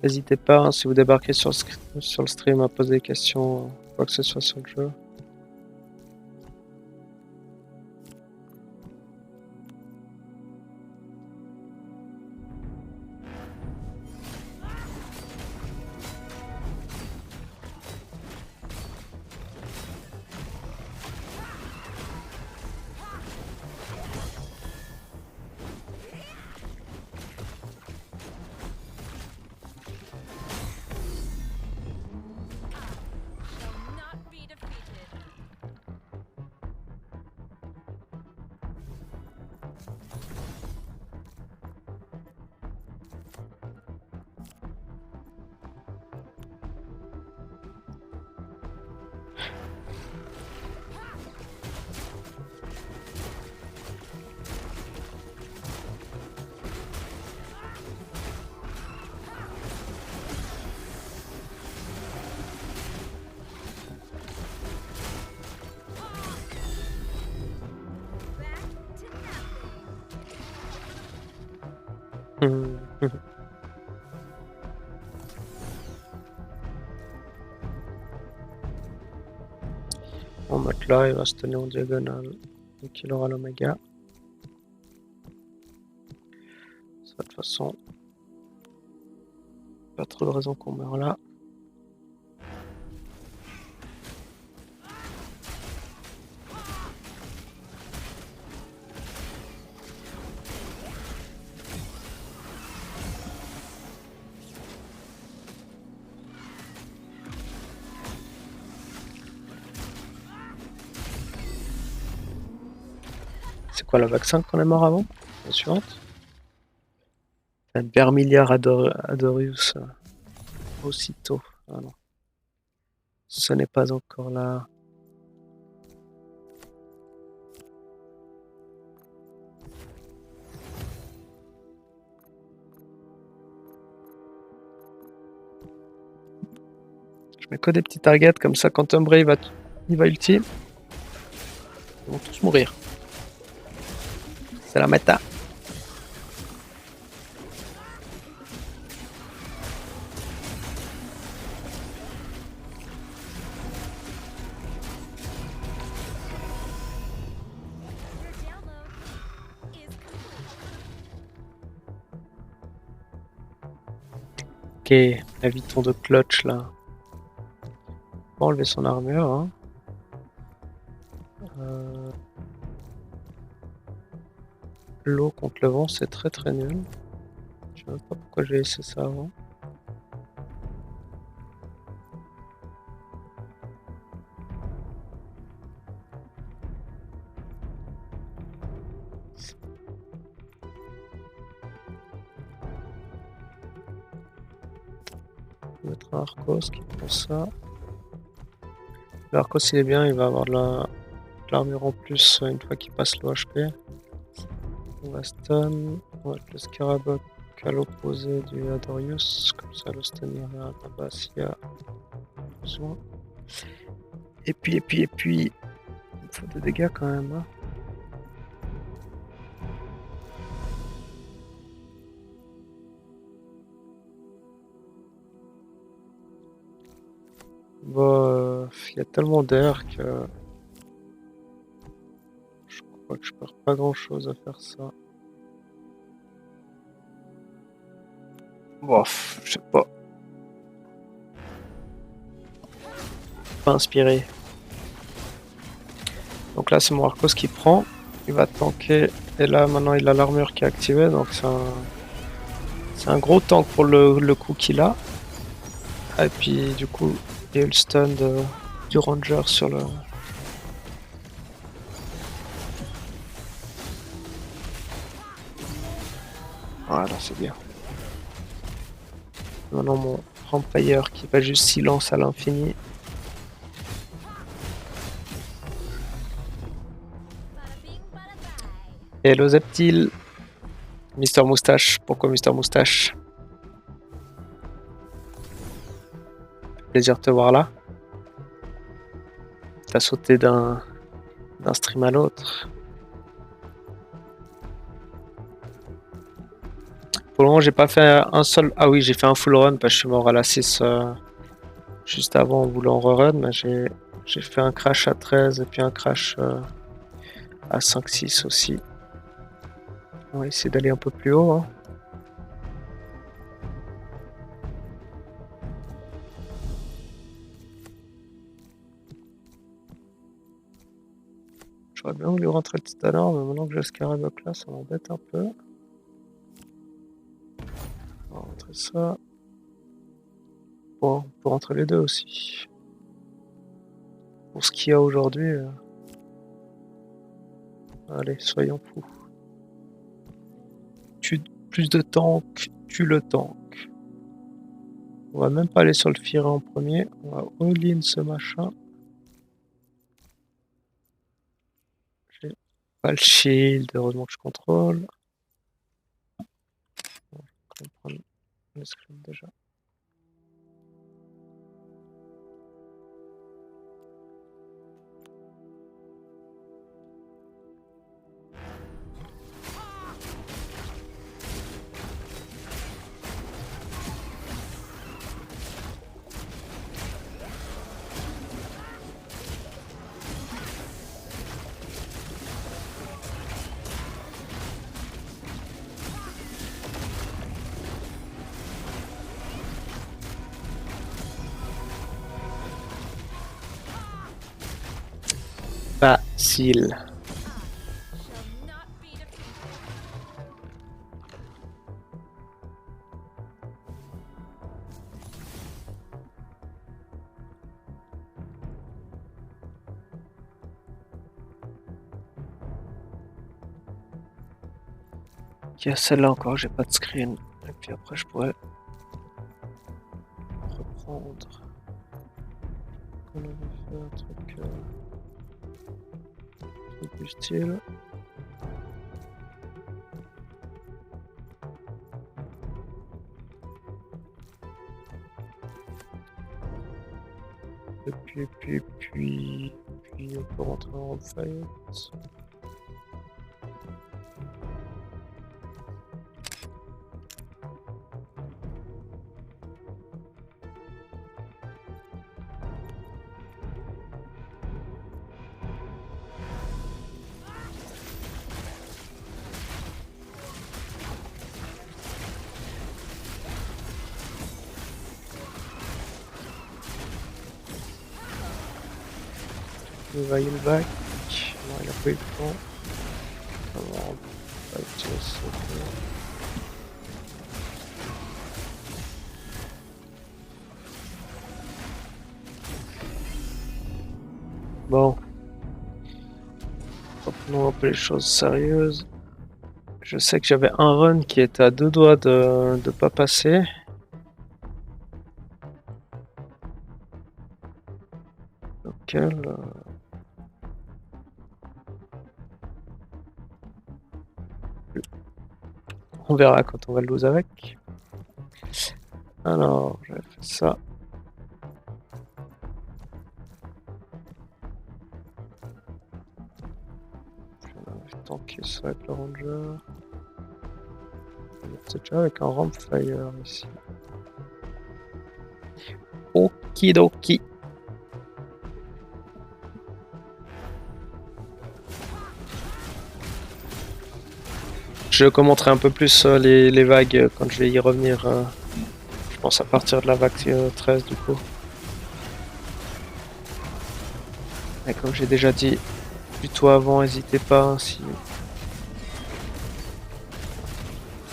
N'hésitez pas, hein, si vous débarquez sur le stream, à poser des questions, quoi que ce soit sur le jeu. On va mettre là, il va se tenir en diagonale. Donc il aura l'oméga. De toute façon, pas trop de raison qu'on meure là. quoi, la vaccin qu'on est mort avant? La suivante? Un Bermilliard Adorius aussitôt. Ah non. Ce n'est pas encore là. Je mets que des petits targets comme ça quand Umbray il va ulti. Ils vont tous mourir. C'est la méta. Ok, la Viton de clutch là. On va enlever son armure. Hein. L'eau contre le vent, c'est très très nul. Je sais même pas pourquoi j'ai laissé ça avant. On va mettre un Arcos qui prend ça. L'Arcos il est bien, il va avoir de l'armure en plus une fois qu'il passe l'OHP. On va stun, on va mettre le Scarabok à l'opposé du Adorius, comme ça le stun ira là-bas s'il y a besoin. Et puis, il me faut des dégâts quand même. Hein. Bon, il y a tellement d'air que je crois que je perds pas grand chose à faire ça. Bof, je sais pas. Pas inspiré. Donc là, c'est mon Arcos qui prend. Il va tanker. Et là, maintenant, il a l'armure qui est activée. Donc c'est un gros tank pour le coup qu'il a. Et puis, du coup, il y a eu le stun du Ranger sur le. Voilà, c'est bien. Maintenant, mon Rampire qui va juste silence à l'infini. Hello Zeptil. Mister Moustache. Pourquoi Mister Moustache? Plaisir de te voir là. T'as sauté d'un stream à l'autre. Pour le moment, j'ai pas fait un seul. Ah oui, j'ai fait un full run parce que je suis mort à la 6 juste avant en voulant rerun. Mais j'ai fait un crash à 13 et puis un crash à 5-6 aussi. On va essayer d'aller un peu plus haut. Hein. J'aurais bien voulu rentrer tout à l'heure, mais maintenant que j'ai le Scarabok là, ça m'embête un peu. On va rentrer ça. Bon, on peut rentrer les deux aussi. Pour ce qu'il y a aujourd'hui. Allez, soyons fous. Plus de tank, tue le tank. On va même pas aller sur le Fira en premier. On va all-in ce machin. J'ai pas le shield, heureusement que je contrôle. On va prendre le screen déjà. Facile. il y a celle-là encore, j'ai pas de screen. Et puis après, je pourrais reprendre. On avait fait un truc du style. Et puis, on peut rentrer en fight. Il va il back. Non, il a pas eu le temps. Alors, on va tirer ça. Bon. Reprenons un peu les choses sérieuses. Je sais que j'avais un run qui était à 2 doigts de pas passer. Lequel on verra quand on va le lose avec. Alors, j'avais fait ça. Je vais tanker ça avec le ranger. C'est déjà avec un rampfire ici. Okidoki. Je commenterai un peu plus les vagues quand je vais y revenir. Je pense à partir de la vague 13 du coup. Et comme j'ai déjà dit plutôt avant, n'hésitez pas hein, si vous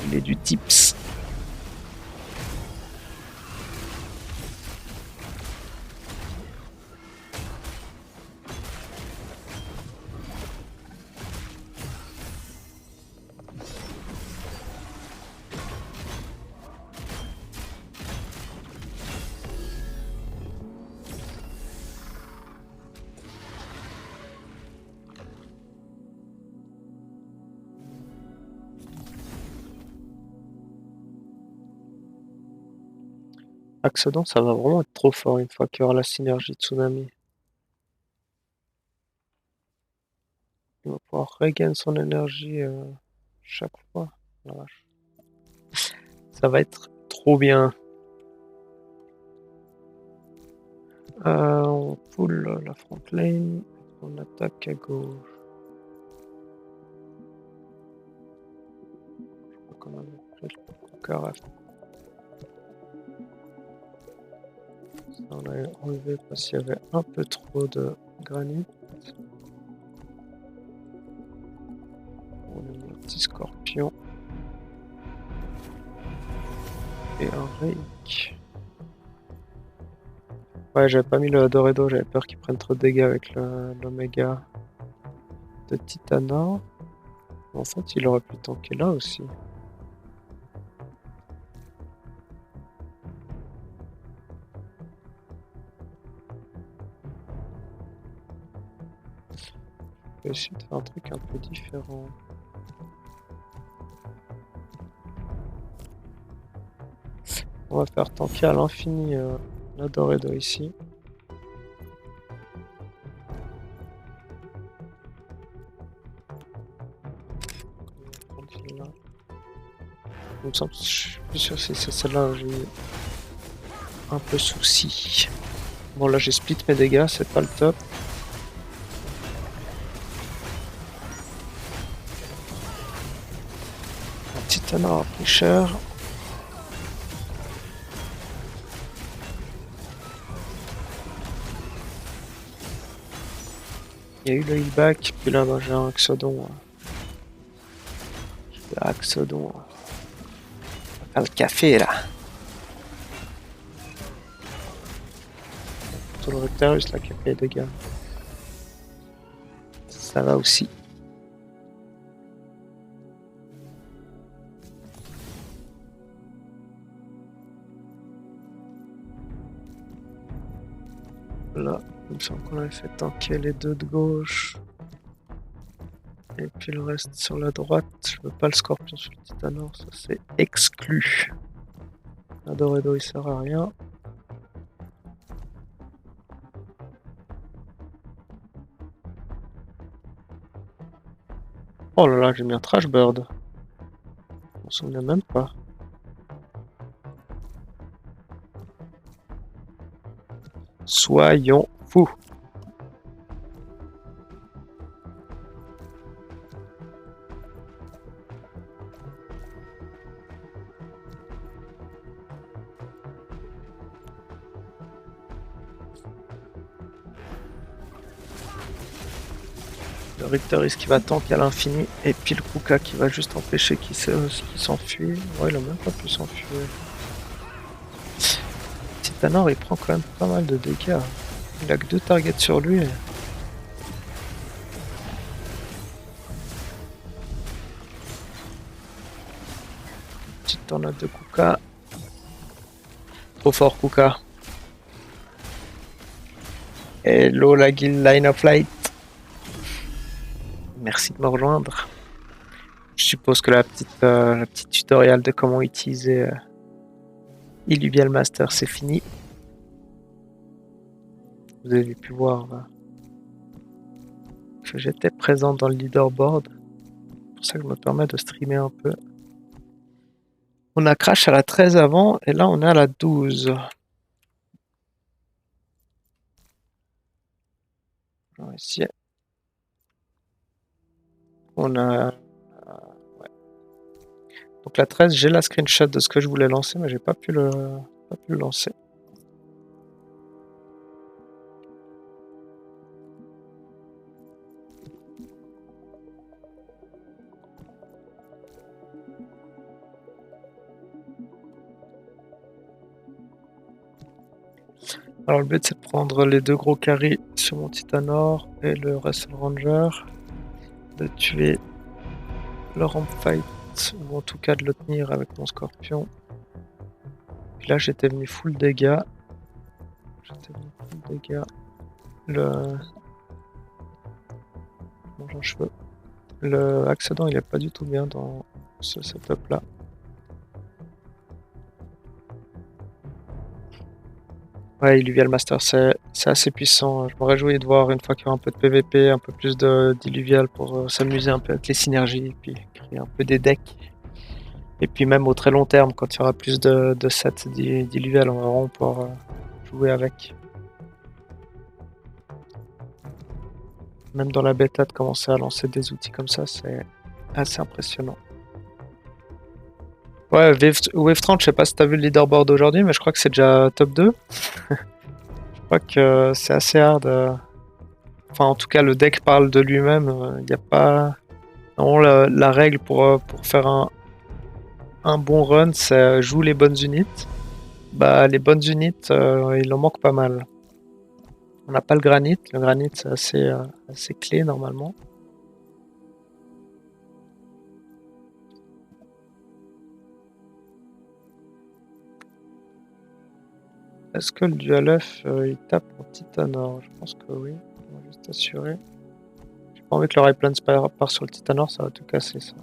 voulez du tips. Axodon, ça va vraiment être trop fort une fois qu'il y aura la synergie Tsunami. Il va pouvoir regain son énergie chaque fois. La vache. Ça va être trop bien. On pull la front lane, on attaque à gauche. Je crois qu'on avait pris le carafe. Ça, on l'a enlevé parce qu'il y avait un peu trop de granit. On a mis un petit scorpion. Et un rake. Ouais, j'avais pas mis le Doredo, j'avais peur qu'il prenne trop de dégâts avec l'Oméga de Titana. En fait, il aurait pu tanker là aussi. Je vais essayer de faire un truc un peu différent. On va faire tanker à l'infini la Doredo ici. Il me semble, je suis plus sûr que c'est celle-là où j'ai eu un peu souci. Bon là j'ai split mes dégâts, c'est pas le top. Un Titana a pris cher. Il y a eu le healback, puis là j'ai un Axodon. Axodon. On va faire le café là. Sur le Rectarus là qui a pris les dégâts. Ça va aussi. Là, il me semble qu'on avait fait tanker les deux de gauche. Et puis le reste sur la droite. Je veux pas le scorpion sur le titanor, ça c'est exclu. Adoredo il sert à rien. Oh là là, j'ai mis un trash bird. On s'en souvient même pas. Soyons fous. Le Riptoris qui va tanker à l'infini et puis le Kuka qui va juste empêcher qu'il s'enfuit. Ouais, il a même pas pu s'enfuir. Titanor il prend quand même pas mal de dégâts. Il a que 2 targets sur lui. Petite tornade de Kuka. Trop fort Kuka. Hello la guild Line of Light. Merci de me rejoindre. Je suppose que la petite tutoriel de comment utiliser Illuvial Master c'est fini. Vous avez pu voir que j'étais présent dans le leaderboard. C'est pour ça que je me permets de streamer un peu. On a crash à la 13 avant et là on est à la 12. Alors ici on a... ouais. Donc la 13, j'ai la screenshot de ce que je voulais lancer, mais j'ai pas pu le lancer. Alors le but c'est de prendre les 2 gros carries sur mon Titanor et le Wrestle Ranger, de tuer le Ramp Fight, ou en tout cas de le tenir avec mon Scorpion. Puis là j'étais venu full dégâts. Mange un cheveu. Le accident il est pas du tout bien dans ce setup là. Ouais, Illuvial Master, c'est assez puissant. Je me réjouis de voir une fois qu'il y aura un peu de PVP, un peu plus d'Illuvial pour s'amuser un peu avec les synergies, et puis créer un peu des decks. Et puis même au très long terme, quand il y aura plus de sets d'Illuvial, on va vraiment pouvoir jouer avec. Même dans la bêta, de commencer à lancer des outils comme ça, c'est assez impressionnant. Ouais, Wave 30, je sais pas si t'as vu le leaderboard aujourd'hui, mais je crois que c'est déjà top 2. Je crois que c'est assez hard. Enfin, en tout cas, le deck parle de lui-même. Il n'y a pas. Non, la règle pour faire un bon run, c'est joue les bonnes unités. Bah, les bonnes unités, il en manque pas mal. On n'a pas le granit. Le granit, c'est assez clé normalement. Est-ce que le dual F il tape en Titanor? Je pense que oui. On va juste assurer. J'ai pas envie que le Rayplans part sur le Titanor, ça va tout casser ça.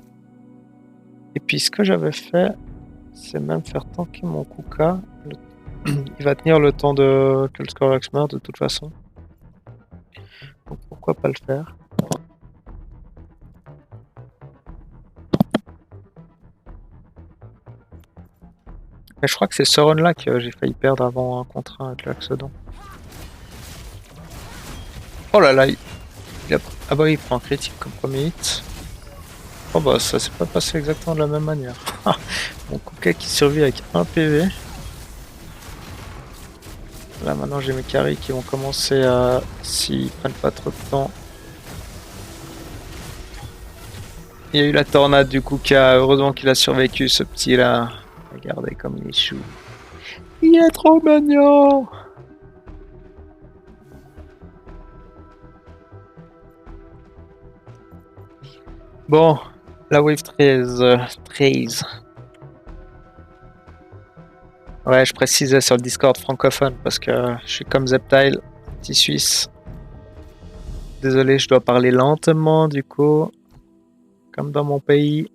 Et puis ce que j'avais fait, c'est même faire tanker mon Kuka. Il va tenir le temps que le Scorex meurt de toute façon. Donc pourquoi pas le faire? Mais je crois que c'est ce run là que j'ai failli perdre avant un contre 1 avec l'Axodon. Oh là là, ah bah il prend un critique comme premier hit. Oh bah ça s'est pas passé exactement de la même manière. Mon Kuka qui survit avec 1 PV. Là maintenant j'ai mes carries qui vont commencer à... s'ils prennent pas trop de temps. Il y a eu la tornade du Kuka, heureusement qu'il a survécu ce petit là. Regardez comme il est chou. Il est trop mignon. Bon, la wave 13. Ouais, je précisais sur le Discord francophone parce que je suis comme Zeptile. Petit Suisse. Désolé, je dois parler lentement du coup, comme dans mon pays.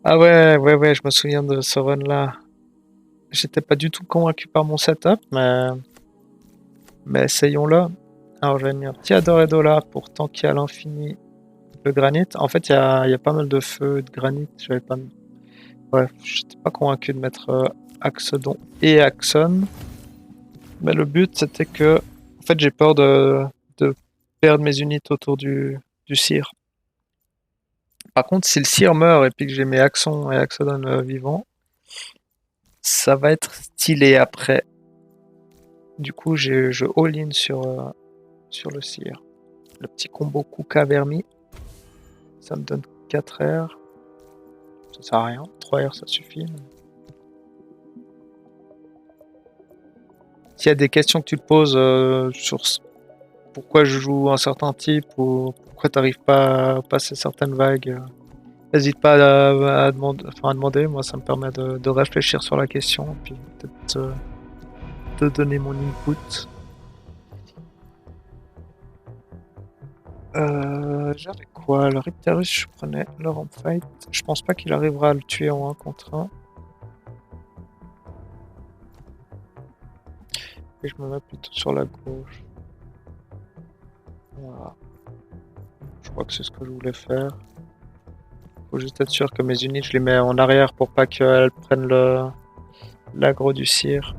Ah ouais, je me souviens de ce run-là. J'étais pas du tout convaincu par mon setup, mais essayons-le. Alors, je vais mis un petit Adoredo là pour tanker à l'infini le granit. En fait, il y a pas mal de feu de granit. J'avais pas... Ouais, j'étais pas convaincu de mettre Axodon et Axon. Mais le but, c'était que... En fait, j'ai peur de perdre mes unités autour du cire. Par contre, si le cire meurt et puis que j'ai mes Axon et Axodon vivants, ça va être stylé après. Du coup, je all-in sur le cire. Le petit combo Kuka Vermi. Ça me donne 4 R. Ça sert à rien. 3 R, ça suffit. S'il y a des questions que tu te poses sur pourquoi je joue un certain type ou pourquoi tu n'arrives pas à passer certaines vagues, n'hésite pas à demander. Moi, ça me permet de réfléchir sur la question et puis peut-être de donner mon input. J'avais quoi? Le Ripterus, je prenais le Ramp Fight. Je pense pas qu'il arrivera à le tuer en 1 contre 1. Et je me mets plutôt sur la gauche. Voilà. Je crois que c'est ce que je voulais faire. Faut juste être sûr que mes unités, je les mets en arrière pour pas qu'elles prennent l'aggro du cire.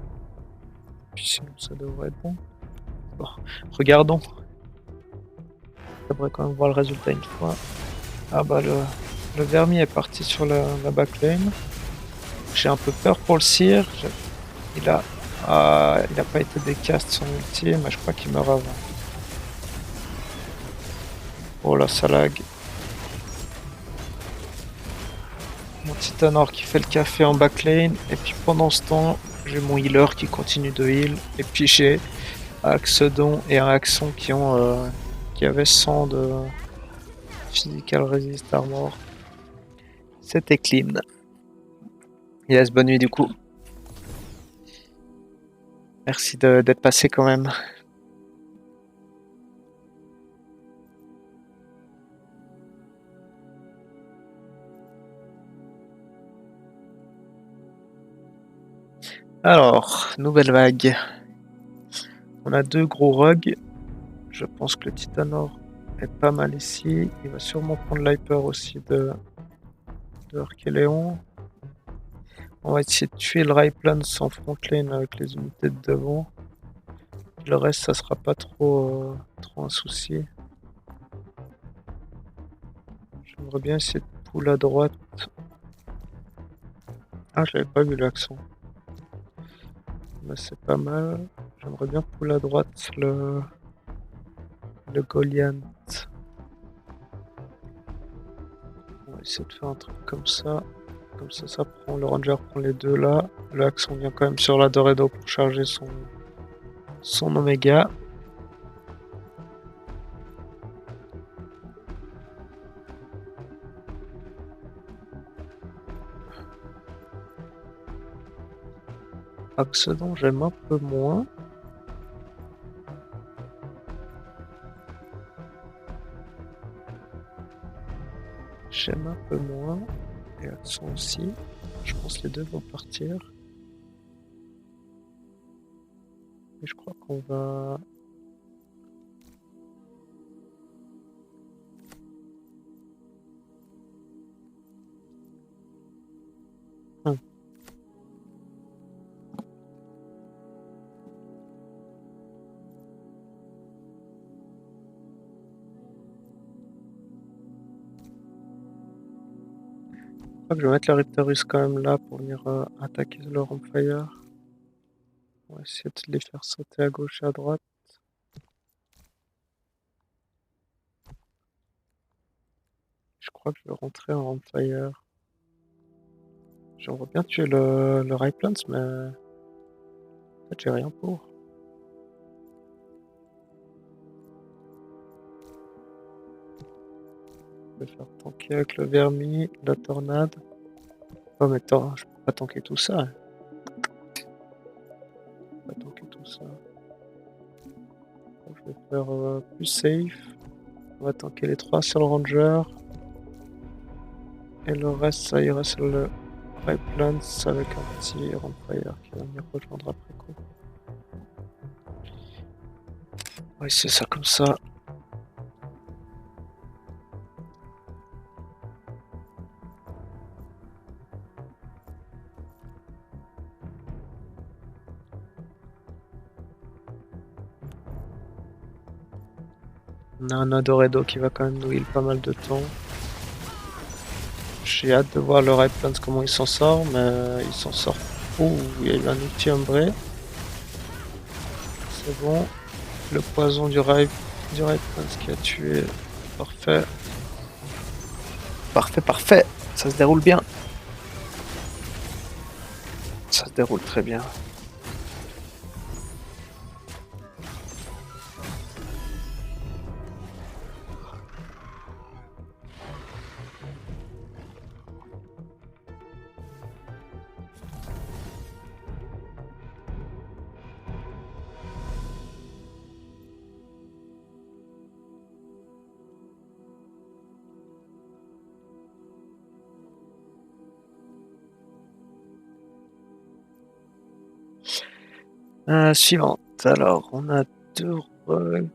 Puis sinon, ça devrait être bon. Bon, regardons. J'aimerais quand même voir le résultat une fois. Ah bah le Vermi est parti sur la backlane. J'ai un peu peur pour le cire. Il a pas été décast son ulti, mais je crois qu'il meurt avant. Oh là, ça lag. Mon Titanor qui fait le café en backlane. Et puis pendant ce temps, j'ai mon healer qui continue de heal. Et puis j'ai Axodon et un Axon qui avaient 100 de physical resist armor. C'était clean. Yes, bonne nuit du coup. Merci d'être passé quand même. Alors, nouvelle vague. On a 2 gros rugs. Je pense que le Titanor est pas mal ici. Il va sûrement prendre l'hyper aussi de Archéléon. On va essayer de tuer le Ryplan sans frontlane avec les unités de devant. Le reste, ça sera pas trop un souci. J'aimerais bien essayer de pull à droite. Ah, j'avais pas vu l'accent. Mais c'est pas mal. J'aimerais bien pull à droite le Goliath. On va essayer de faire un truc comme ça. Comme ça prend. Le Ranger prend les deux là. Le Axon vient quand même sur la Doredo pour charger son Oméga. Axodon, j'aime un peu moins. J'aime un peu moins. Et Axon aussi. Je pense que les deux vont partir. Et je crois qu'on va... Je crois que je vais mettre le Ripterus quand même là pour venir attaquer le Rampfire. On va essayer de les faire sauter à gauche et à droite. Je crois que je vais rentrer en Rampfire. J'aimerais bien tuer le Ryplants, mais en fait j'ai rien pour. Je vais faire tanker avec le Vermi, la Tornade. Oh mais attends, je peux pas tanker tout ça. pas tanker tout ça. Je vais faire plus safe. On va tanker les 3 sur le ranger. Et le reste, ça ira sur le Plants avec un petit Rampfire qui va venir rejoindre après coup. On va essayer ça comme ça. On a un Adoredo qui va quand même nous heal pas mal de temps. J'ai hâte de voir le Plants comment il s'en sort, mais il s'en sort. Ouh, il y a eu un outil ombré. C'est bon. Le poison du Plants qui a tué. Parfait. Parfait. Ça se déroule bien. Ça se déroule très bien. Suivante. Alors, on a 2 rogues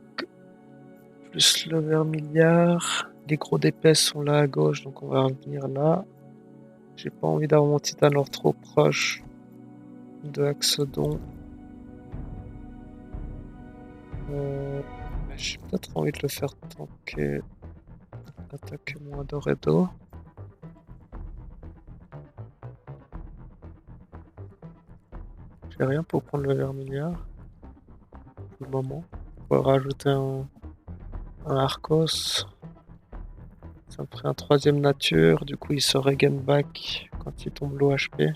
plus le vermiliard. Les gros d'épée sont là à gauche, donc on va revenir là. J'ai pas envie d'avoir mon Titanor trop proche de Axodon. Mais j'ai peut-être envie de le faire tanker. Attaquer mon Adoredo. J'ai rien pour prendre le vermiliard. Pour le moment. On va rajouter un Arcos. Ça me ferait un 3ème nature. Du coup, il se regain back quand il tombe low HP.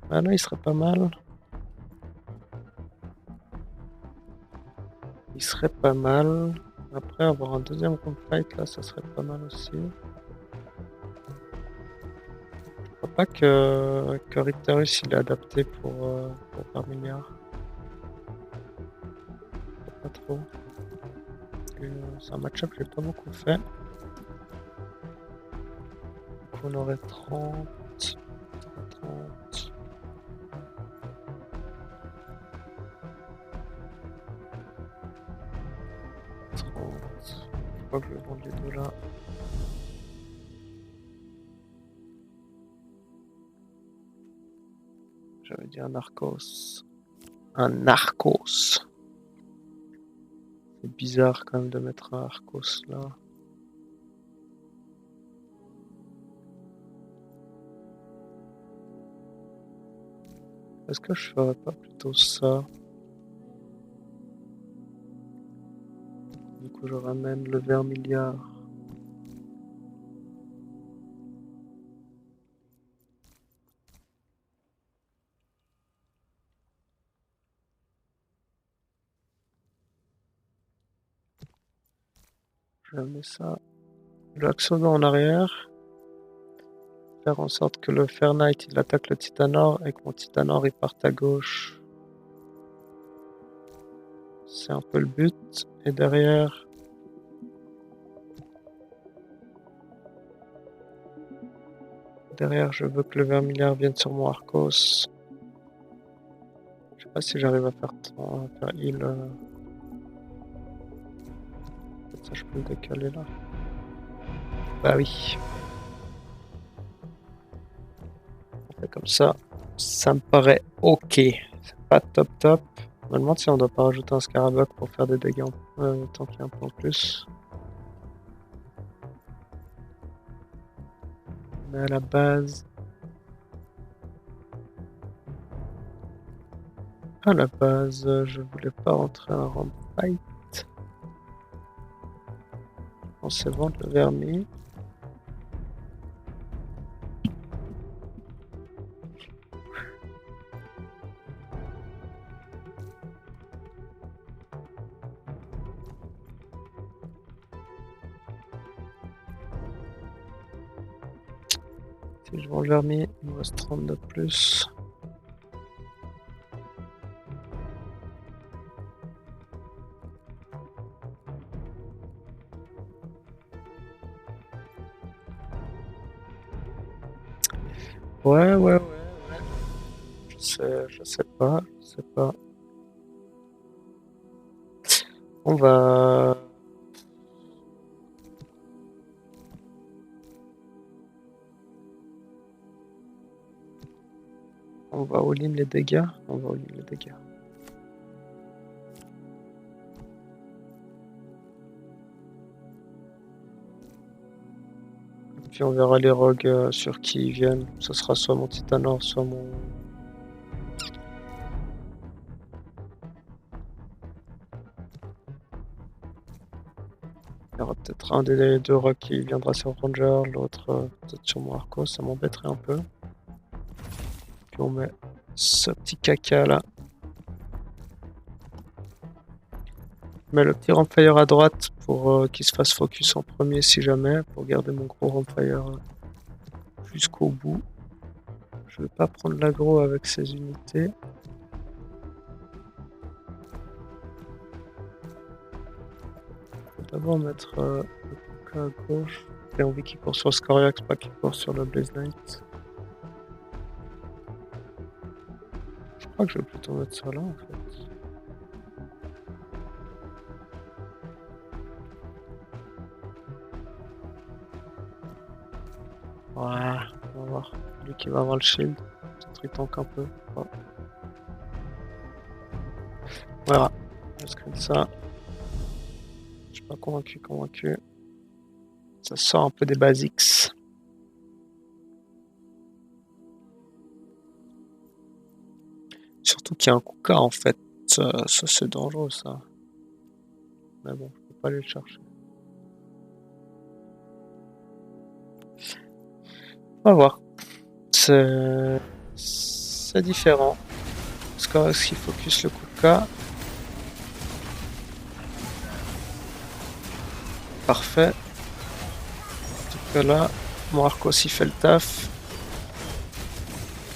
Ah là, il serait pas mal. Il serait pas mal. Après, avoir un 2ème round fight, là, ça serait pas mal aussi. Je crois pas que Rictarus il est adapté pour Vermiliard. Pas trop. C'est un match-up que j'ai pas beaucoup fait. Donc on aurait 30. 30. Je crois que je vais vendre les deux là. J'avais dit un Narcos. Un Narcos. C'est bizarre quand même de mettre un Arcos là. Est-ce que je ferais pas plutôt ça? Du coup je ramène le vermiliard. Je mets ça. Le Axodon en arrière. Faire en sorte que le Fairknight il attaque le Titanor et que mon Titanor il parte à gauche. C'est un peu le but. Et derrière. Derrière, je veux que le vermiliard vienne sur mon Arcos. Je sais pas si j'arrive à faire heal. Peut-être ça, je peux le décaler là. Bah oui. On fait comme ça. Ça me paraît ok. C'est pas top top. Je me demande si on doit pas rajouter un Scarabug pour faire des dégâts tant qu'il y a un peu en plus. Mais à la base. Je voulais pas rentrer en ramp fight. Je pensais vendre le vermi. Si je vends le vermi, il me reste 30 de plus. Ouais. Je sais pas, je sais pas. On va... On va all-in les dégâts. On va all-in les dégâts. Puis on verra les rogues sur qui ils viennent. Ce sera soit mon Titanor, soit mon... Il y aura peut-être un des deux rogues qui viendra sur Ranger, l'autre peut-être sur mon Arco. Ça m'embêterait un peu. Puis on met ce petit caca là. Je mets le petit Rampfire à droite pour qu'il se fasse focus en premier si jamais, pour garder mon gros Rampfire jusqu'au bout. Je vais pas prendre l'aggro avec ces unités. Je vais d'abord mettre le Kuka à gauche. J'ai envie qu'il court sur le Scoriax, pas qu'il court sur le Blaze Knight. Je crois que je vais plutôt mettre ça là en fait. Ouais, on va voir. Lui qui va avoir le shield. Peut-être il tank un peu. Ouais. Voilà. Je screen ça. Je suis pas convaincu. Ça sort un peu des basics. Surtout qu'il y a un Kuka en fait. Ça c'est dangereux ça. Mais bon, je peux pas aller le chercher. On va voir. C'est différent. Scoriax qui focus le Kuka. Parfait. En tout cas là, mon Arcos il fait le taf.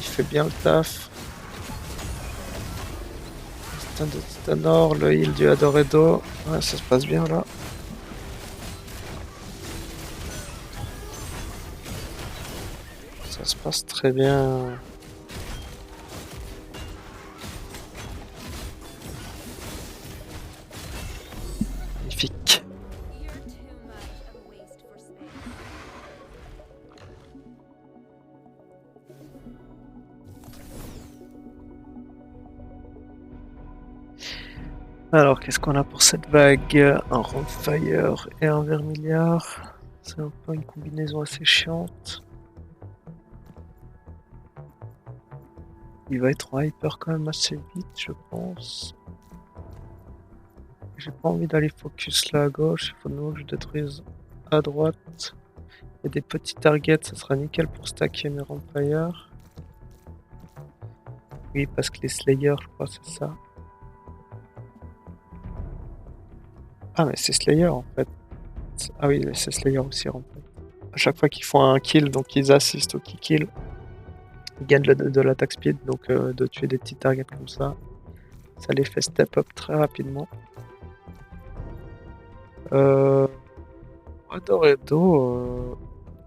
Il fait bien le taf. Titan de Titanor, le heal du Adoredo. Ouais, ça se passe bien là. Ça se passe très bien. Magnifique. Alors, qu'est-ce qu'on a pour cette vague? Un Rampfire et un Vermiliard. C'est un peu une combinaison assez chiante. Il va être en hyper quand même assez vite, je pense. J'ai pas envie d'aller focus là à gauche. Il faut de nouveau que je détruise à droite. Il y a des petits targets, ça sera nickel pour stacker mes Rampfire. Oui, parce que les Slayers, je crois, c'est ça. Ah, mais c'est Slayer en fait. Ah oui, c'est Slayer aussi en fait. À chaque fois qu'ils font un kill, donc ils assistent au kill, ils gagnent de l'attaque speed, donc de tuer des petits targets comme ça les fait step up très rapidement. Adoredo,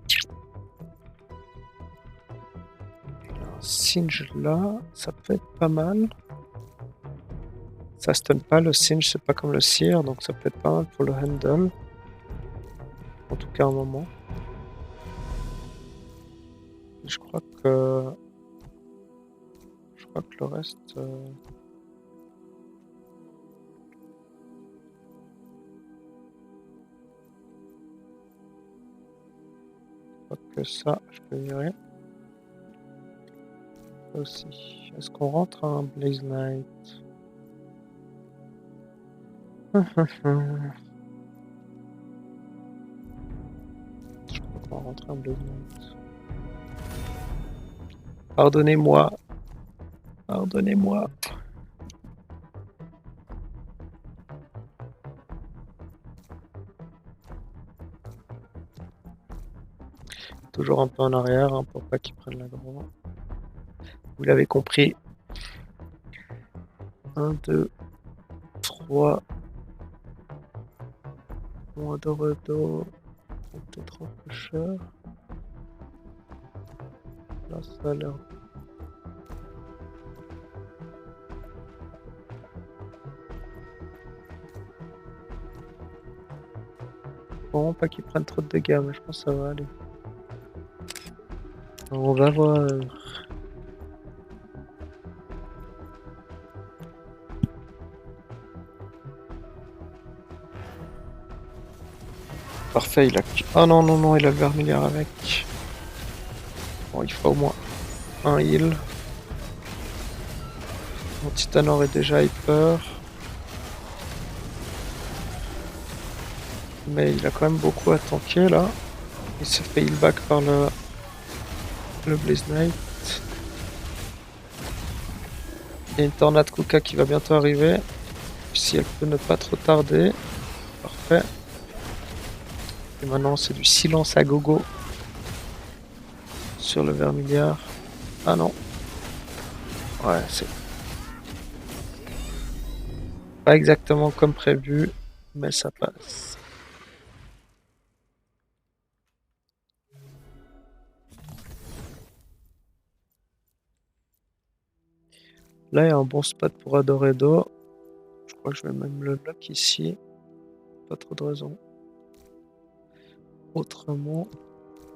il a un Singe là, ça peut être pas mal. Ça stun pas, le Singe c'est pas comme le Seer, donc ça peut être pas mal pour le handle. En tout cas un moment. Je crois que le reste... que ça, je peux virer. Aussi. Est-ce qu'on rentre un Blaze Knight? Je crois qu'on va rentrer un Blaze Knight. Pardonnez-moi. Pardonnez-moi. Toujours un peu en arrière hein, pour pas qu'ils prennent l'aggro. Vous l'avez compris. 1, 2, 3. Mon Adoredo. Peut-être un peu cher. Là, ça a l'air. Bon, pas qu'ils prennent trop de dégâts, mais je pense que ça va aller. On va voir. Parfait, il a. Ah non, non, non, il a le vermiliard avec. Bon, il faut au moins un heal. Mon Titanor est déjà hyper. Mais il a quand même beaucoup à tanker là. Il s'est fait heal back par le Blaze Knight. Il y a une tornade Kuka qui va bientôt arriver. Si elle peut ne pas trop tarder. Parfait. Et maintenant c'est du silence à gogo. Sur le vermiliard. Ah non. Ouais, c'est pas exactement comme prévu. Mais ça passe. Là, il y a un bon spot pour Adoredo. Je crois que je vais même le lock ici. Pas trop de raison. Autrement,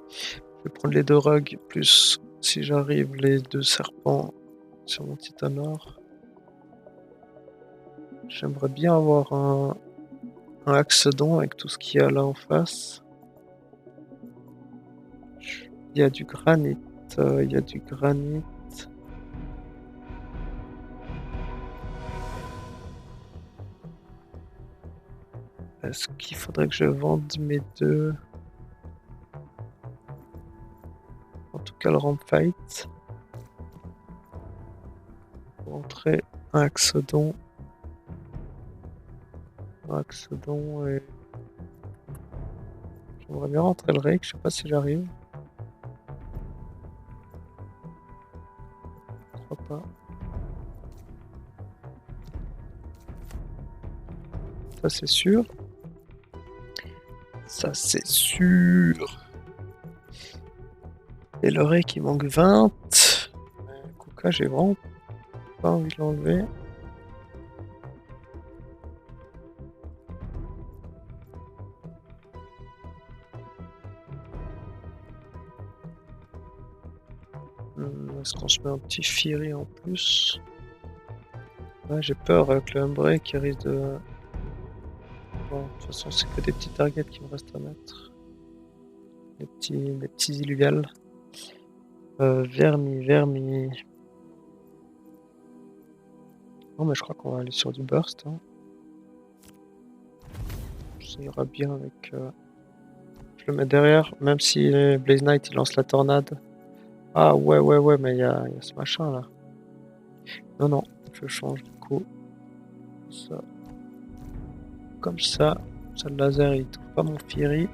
je vais prendre les deux rugs, plus si j'arrive les deux serpents sur mon Titanor. J'aimerais bien avoir un Axodon avec tout ce qu'il y a là en face. Il y a du granit, il y a du granit. Est-ce qu'il faudrait que je vende mes deux? En tout cas, le ramp fight. Pour entrer un Axodon. Un Axodon et. J'aimerais bien rentrer le Rake, je sais pas si j'arrive. Je crois pas. Ça c'est sûr. Ça c'est sûr. Et le Rake il manque 20. Kuka j'ai vraiment pas envie de l'enlever. Est-ce qu'on se met un petit Fury en plus? Ouais, j'ai peur avec le Umbré qui risque de. Bon, de toute façon, c'est que des petits targets qui me restent à mettre. Les petits illuviales. Vermi. Non, mais je crois qu'on va aller sur du burst. Hein. Ça ira bien avec. Je le mets derrière, même si Blaze Knight il lance la tornade. Ah ouais, mais il y a ce machin là. Non, je change du coup. Ça. Comme ça. Ça le laser il trouve pas mon Fury.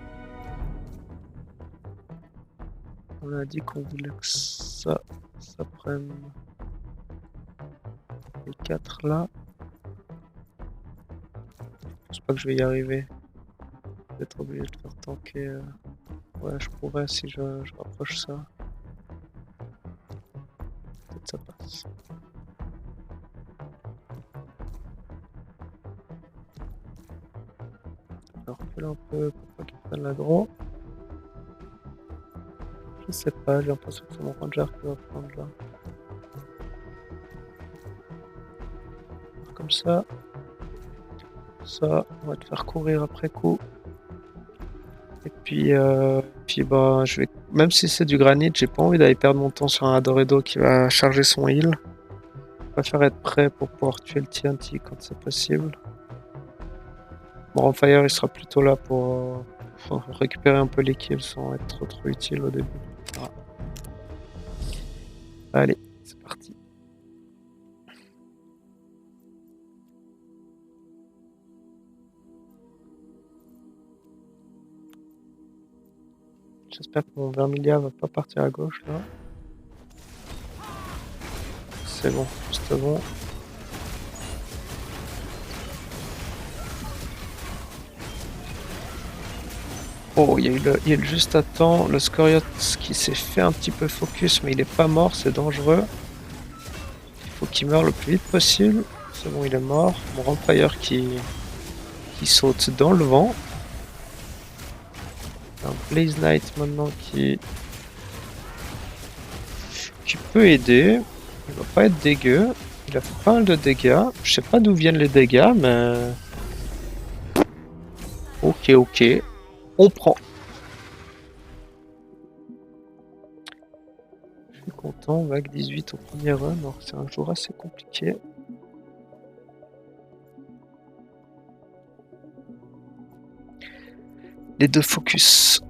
On a dit qu'on voulait que ça prenne les 4 là. Je pense pas que je vais y arriver. Je vais être obligé de faire tanker. Ouais, je pourrais si je rapproche ça. Peut-être ça passe. Alors recule un peu pour pas qu'il prenne l'aggro. Je sais pas, j'ai l'impression que c'est mon ranger qui va prendre là. Comme ça. Ça, on va te faire courir après coup. Et puis bah, je vais. Même si c'est du granit, j'ai pas envie d'aller perdre mon temps sur un Adoredo qui va charger son heal. Je préfère être prêt pour pouvoir tuer le TNT quand c'est possible. Mon Rampfire il sera plutôt là pour récupérer un peu les kills sans être trop utile au début. Voilà. Allez, c'est parti. J'espère que mon Vermilia va pas partir à gauche là. C'est bon, juste bon. Oh, il y a eu le heal juste à temps. Le Scoriox qui s'est fait un petit peu focus, mais il est pas mort, c'est dangereux. Il faut qu'il meure le plus vite possible. C'est bon, il est mort. Mon Rampire qui saute dans le vent. Un Blaze Knight maintenant qui peut aider. Il va pas être dégueu. Il a fait pas mal de dégâts. Je sais pas d'où viennent les dégâts, mais... Ok, on prend. Je suis content, vague 18 au premier run, alors c'est un jour assez compliqué. Les deux focus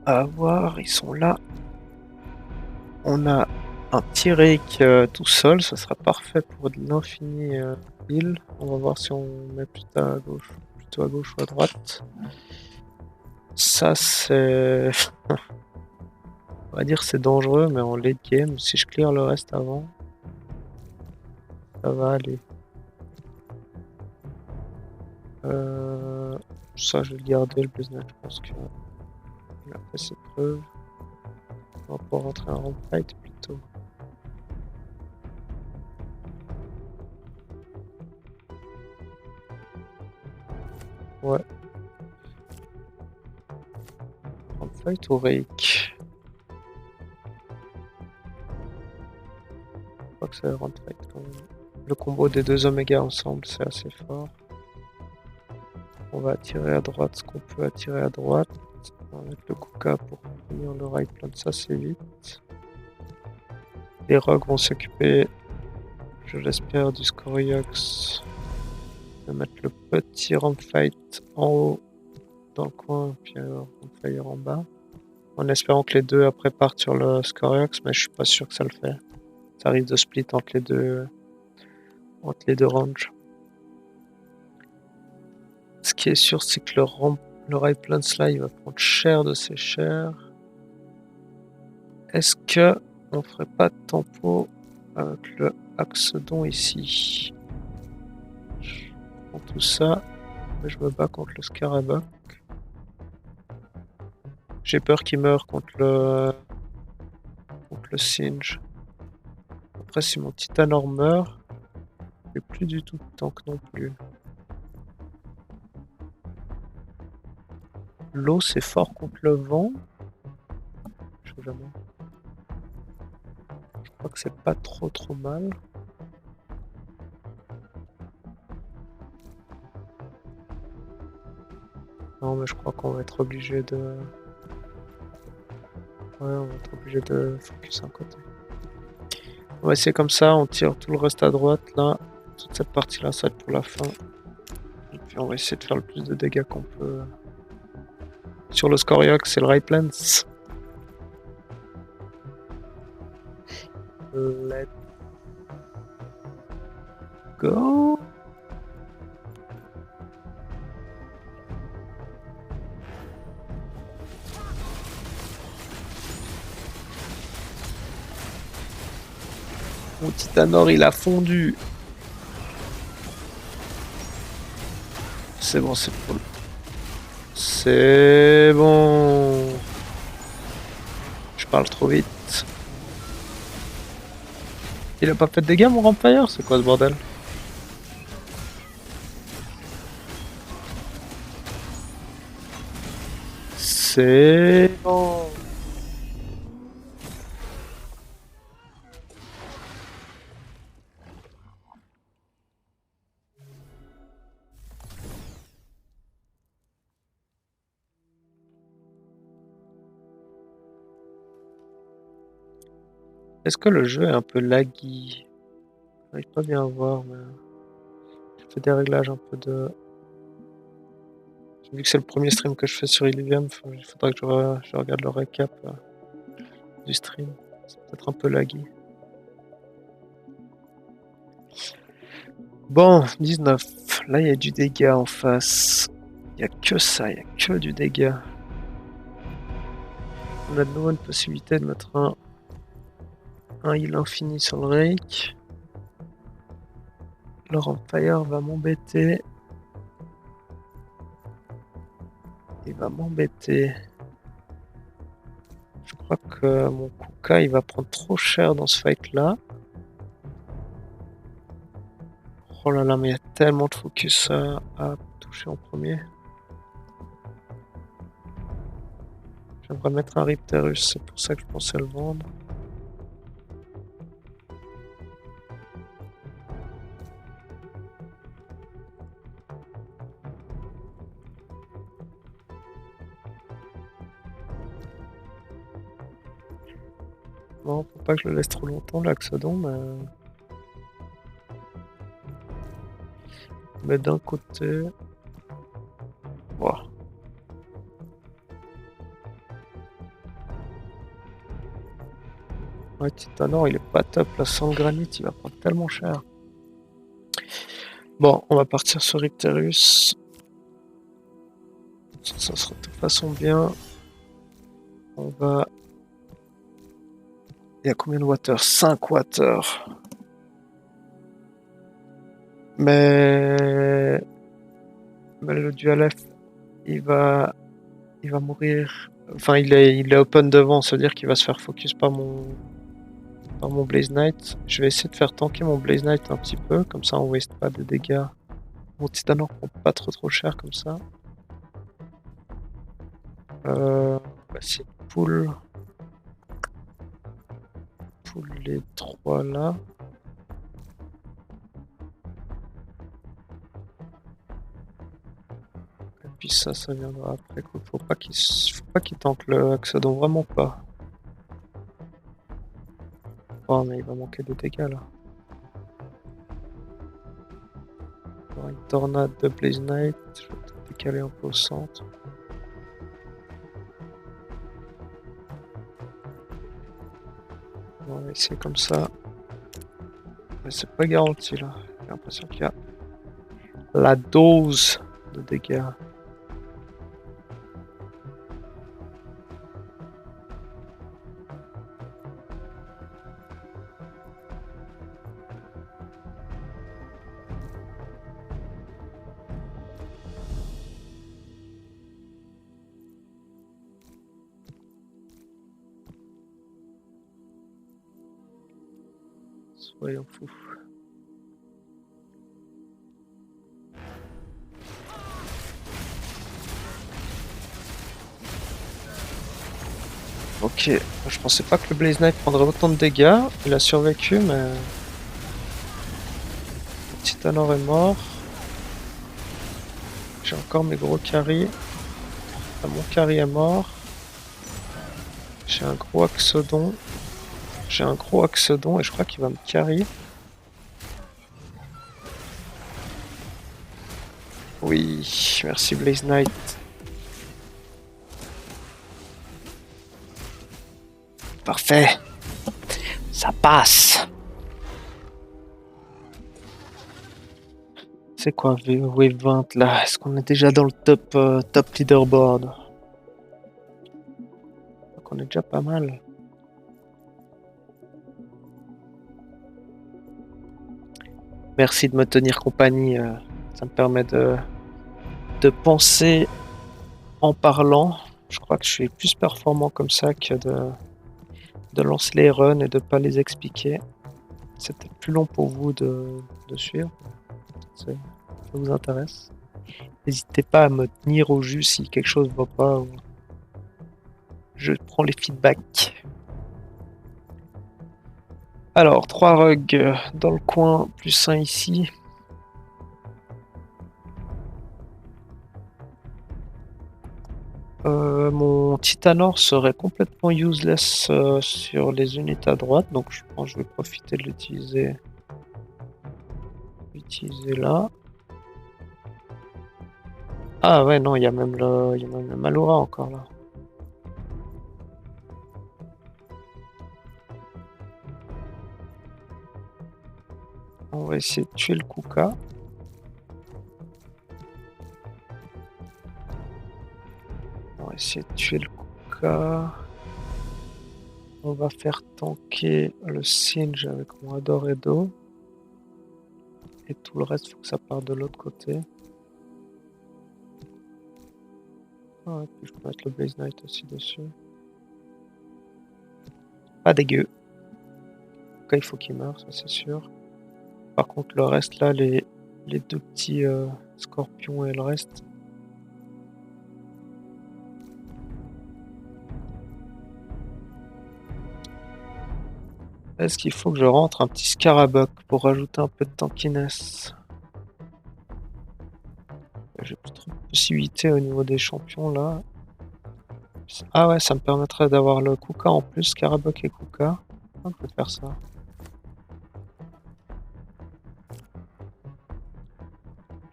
à avoir, ils sont là. On a un petit rake tout seul, ça sera parfait pour de l'infini heal. On va voir si on met plutôt à gauche ou à droite. Ça c'est... On va dire c'est dangereux, mais en late game, si je clear le reste avant, ça va aller. Ça je vais le garder, le business, je pense qu'il a fait ses preuves. On va pouvoir rentrer en fight plutôt. Ouais. En fight ou rake? Je crois que c'est round fight quand même. Le combo des deux Oméga ensemble, c'est assez fort. On va attirer à droite ce qu'on peut attirer à droite. On va mettre le Kuka pour finir le right plan, ça c'est vite. Les rogues vont s'occuper, je l'espère, du Scoriox. On va mettre le petit ramp fight en haut dans le coin, puis Rampfire en bas. En espérant que les deux après partent sur le Scoriox, mais je suis pas sûr que ça le fait. Ça risque de split entre les deux ranges. Ce qui est sûr, c'est que le right plan là, il va prendre cher de ses chairs. Est-ce que on ferait pas de tempo avec le Axodon ici? Je prends tout ça, mais je me bats contre le Scarabok. J'ai peur qu'il meure contre le Singe. Après, si mon Titanor meurt, j'ai plus du tout de tank non plus. L'eau, c'est fort contre le vent. Je sais jamais. Je crois que c'est pas trop mal. Non, mais je crois qu'on va être obligé de... Ouais, on va être obligé de focus un côté. On va essayer comme ça, on tire tout le reste à droite, là. Toute cette partie-là, ça va être pour la fin. Et puis on va essayer de faire le plus de dégâts qu'on peut. Sur le Scoriox, c'est le right lens. Let's go. Mon Titanor, il a fondu. C'est bon, c'est cool. C'est bon. Je parle trop vite. Il a pas fait de dégâts, mon Rampire? C'est quoi ce bordel? C'est bon. Est-ce que le jeu est un peu laggy? J'arrive pas bien à voir, mais... Je fais des réglages un peu de... Vu que c'est le premier stream que je fais sur Illivium, il faudrait que je regarde le récap du stream. C'est peut-être un peu laggy. Bon, 19. Là, il y a du dégât en face. Il n'y a que ça, il n'y a que du dégât. On a de nouveau une possibilité de mettre un heal infini sur le rake. Le Rampire va m'embêter. Il va m'embêter. Je crois que mon Kuka il va prendre trop cher dans ce fight là. Oh là là, mais il y a tellement de focus à toucher en premier. J'aimerais mettre un Ripterus, c'est pour ça que je pensais le vendre. Non, faut pas que je le laisse trop longtemps, l'Axodon, mais d'un côté... Wow. Ouais, Titanor, il est pas top, là, sans le granit, il va prendre tellement cher. Bon, on va partir sur Ripterus. Ça sera de toute façon bien. On va... Il y a combien de water? 5 water. Mais le dual F, il va mourir. Enfin, il est open devant, ça veut dire qu'il va se faire focus par mon Blaze Knight. Je vais essayer de faire tanker mon Blaze Knight un petit peu, comme ça on waste pas de dégâts. Mon Titanor prend pas trop cher comme ça. On va essayer de pull les 3 là. Et puis ça viendra après. Faut pas qu'il tank le Axodon, vraiment pas. Oh mais il va manquer de dégâts là. Alors, une tornade de Blaze Knight, je vais peut-être décaler un peu au centre. On va essayer comme ça. Mais c'est pas garanti là. J'ai l'impression qu'il y a la dose de dégâts. Soyons fous. Ok, je pensais pas que le Blaze Knight prendrait autant de dégâts. Il a survécu, mais... Le Titanor est mort. J'ai encore mes gros carry. Ah, mon carry est mort. J'ai un gros Axodon. Et je crois qu'il va me carry. Oui, merci Blaze Knight. Parfait. Ça passe. C'est quoi Wave 20 là? Est-ce qu'on est déjà dans le top leaderboard? Donc on est déjà pas mal. Merci de me tenir compagnie. Ça me permet de penser en parlant. Je crois que je suis plus performant comme ça que de lancer les runs et de pas les expliquer. C'est peut-être plus long pour vous de suivre. Ça vous intéresse. N'hésitez pas à me tenir au jus si quelque chose ne va pas. Je prends les feedbacks. Alors, 3 rugs dans le coin, plus 1 ici. Mon Titanor serait complètement useless sur les unités à droite, donc je pense que je vais profiter de l'utiliser là. Ah ouais, non, il y a même le Malora encore là. On va essayer de tuer le Kuka. On va essayer de tuer le Kuka. On va faire tanker le Singe avec mon Adoredo. Et tout le reste, il faut que ça parte de l'autre côté. Ah, et puis je peux mettre le Blaze Knight aussi dessus. Pas dégueu. Kuka, il faut qu'il meure, ça c'est sûr. Par contre, le reste là, les deux petits scorpions et le reste. Est-ce qu'il faut que je rentre un petit Scarabok pour rajouter un peu de tankiness? J'ai plus trop de possibilités au niveau des champions là. Ah ouais, ça me permettrait d'avoir le Kuka en plus, Scarabok et Kuka. On peut faire ça.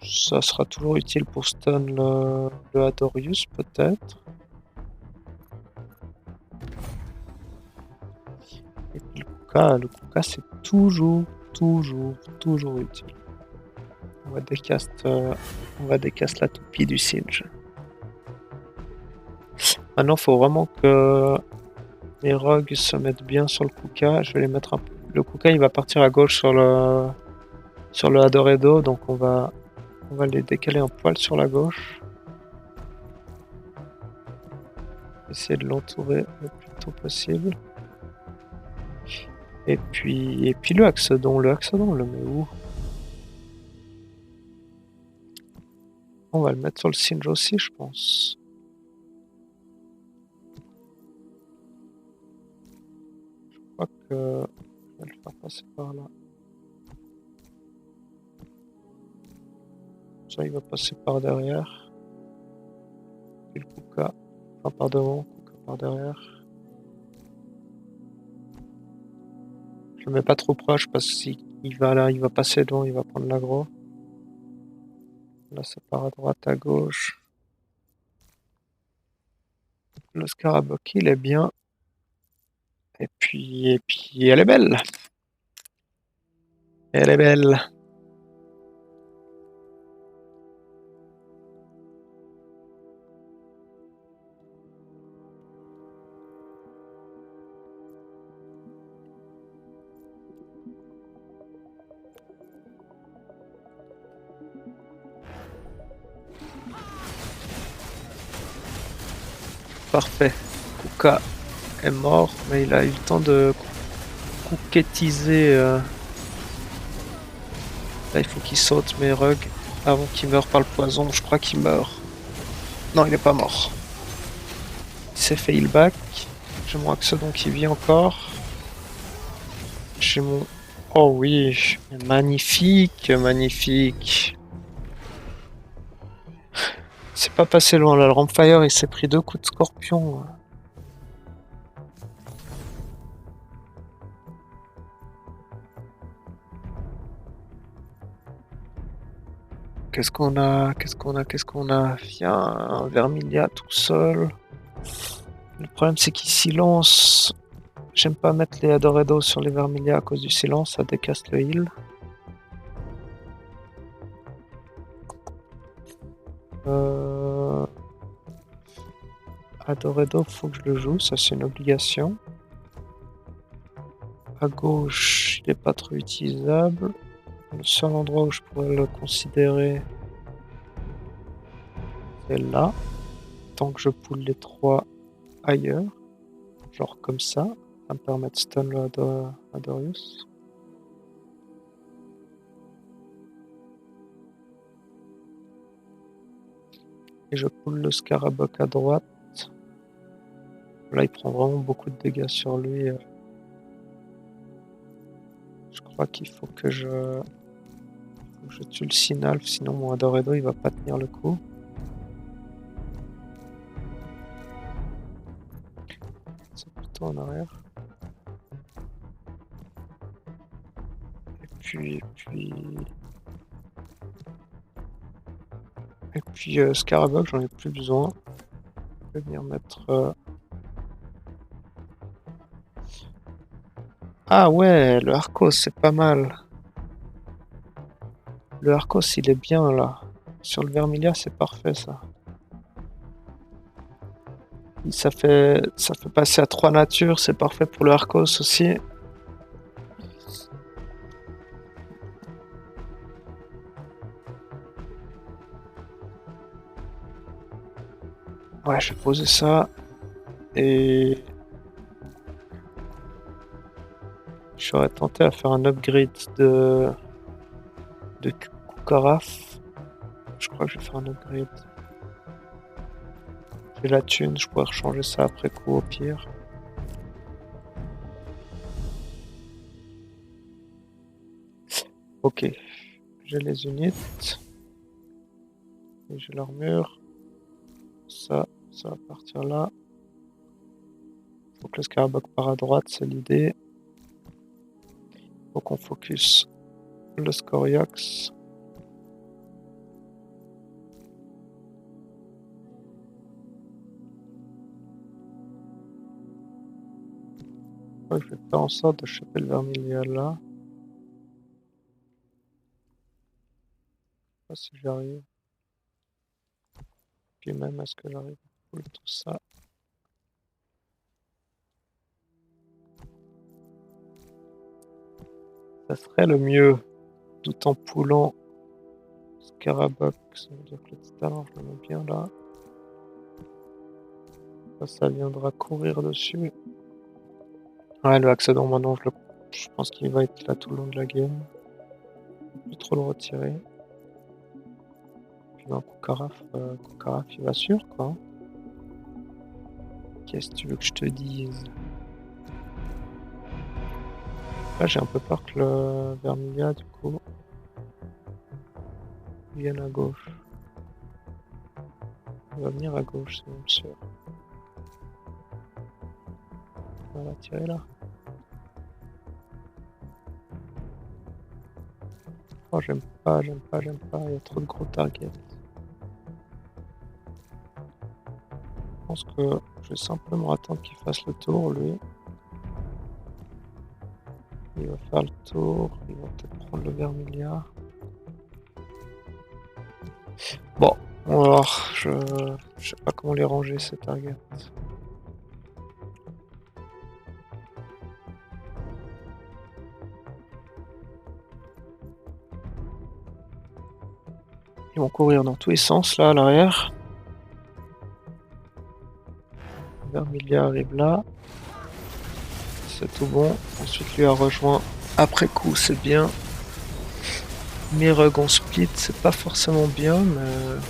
Ça sera toujours utile pour stun le Adorius peut-être. Et puis le Kuka c'est toujours utile. On va décast la toupie du Singe. Maintenant, faut vraiment que les rogues se mettent bien sur le Kuka. Je vais les mettre un peu. Le Kuka, il va partir à gauche sur le Adoredo, donc on va les décaler un poil sur la gauche. Essayer de l'entourer le plus tôt possible. Et puis le Axodon, on le met où? On va le mettre sur le Singe aussi, je pense. Je crois que je vais le faire passer par là. Ça, il va passer par derrière. Et le Kuka, enfin par devant, Kuka par derrière. Je le mets pas trop proche parce qu'il va là, il va passer devant, il va prendre l'aggro. Là, ça part à droite, à gauche. Le Scarabok, il est bien. Et puis, elle est belle. Elle est belle. Parfait. Kuka est mort, mais il a eu le temps de kuketiser. Là, il faut qu'il saute, mais Rug, avant qu'il meure par le poison, je crois qu'il meurt. Non, il n'est pas mort. Il s'est fait heal back. J'ai mon Axodon qui vit encore. J'ai mon... Oh oui, magnifique, magnifique. C'est pas passé loin là, le Rampfire il s'est pris 2 coups de scorpion. Qu'est-ce qu'on a? Il y a un Vermilion tout seul. Le problème c'est qu'il silence. J'aime pas mettre les Adoredo sur les Vermilion à cause du silence, ça décasse le heal. Adoredo, faut que je le joue, ça c'est une obligation. À gauche, il est pas trop utilisable. Le seul endroit où je pourrais le considérer, c'est là. Tant que je pull les 3 ailleurs, genre comme ça me permet de stun le Adorius. Et je pull le Scarabok à droite. Là, il prend vraiment beaucoup de dégâts sur lui. Je crois qu'il faut que je tue le Sinalf, sinon mon Adoredo il va pas tenir le coup. C'est plutôt en arrière. Et puis Scarabok, j'en ai plus besoin. Je vais venir mettre... Ah ouais, le Arcos, c'est pas mal. Le Arcos, il est bien là. Sur le Vermilion, c'est parfait ça. Ça fait passer à 3 natures, c'est parfait pour le Arcos aussi. Ouais, je vais poser ça. Et j'aurais tenté à faire un upgrade de Kukaraf. Je crois que je vais faire un upgrade. J'ai la thune, je pourrais rechanger ça après coup au pire. Ok, j'ai les unités. Et j'ai l'armure. Ça va partir là. Faut que le Scarabug part à droite, c'est l'idée. Faut qu'on focus le Scoriox. Je vais faire en sorte de choper le Vermilion là. Je sais pas si j'arrive. Puis même, est-ce que j'arrive à pull tout ça? Ça serait le mieux, tout en poulant Scarabug. Ça veut dire que le petit talent, je le mets bien là. Ça viendra courir dessus. Ouais, le Axodon, maintenant, je pense qu'il va être là tout le long de la game. Je vais trop le retirer. Puis ben, Kukaraf, il va sûr, quoi. Qu'est-ce que tu veux que je te dise? Là, j'ai un peu peur que le Vermilion, du coup, vienne à gauche. Il va venir à gauche, c'est même sûr. On va tirer là. Oh, j'aime pas, il y a trop de gros targets. Je pense que je vais simplement attendre qu'il fasse le tour, lui. Il va faire le tour, il va peut-être prendre le Vermilion. Bon, alors, je sais pas comment les ranger ces targets. Ils vont courir dans tous les sens là à l'arrière. Vermilion arrive là. C'est tout bon. Ensuite lui a rejoint après coup, c'est bien. Mirug on split, c'est pas forcément bien, mais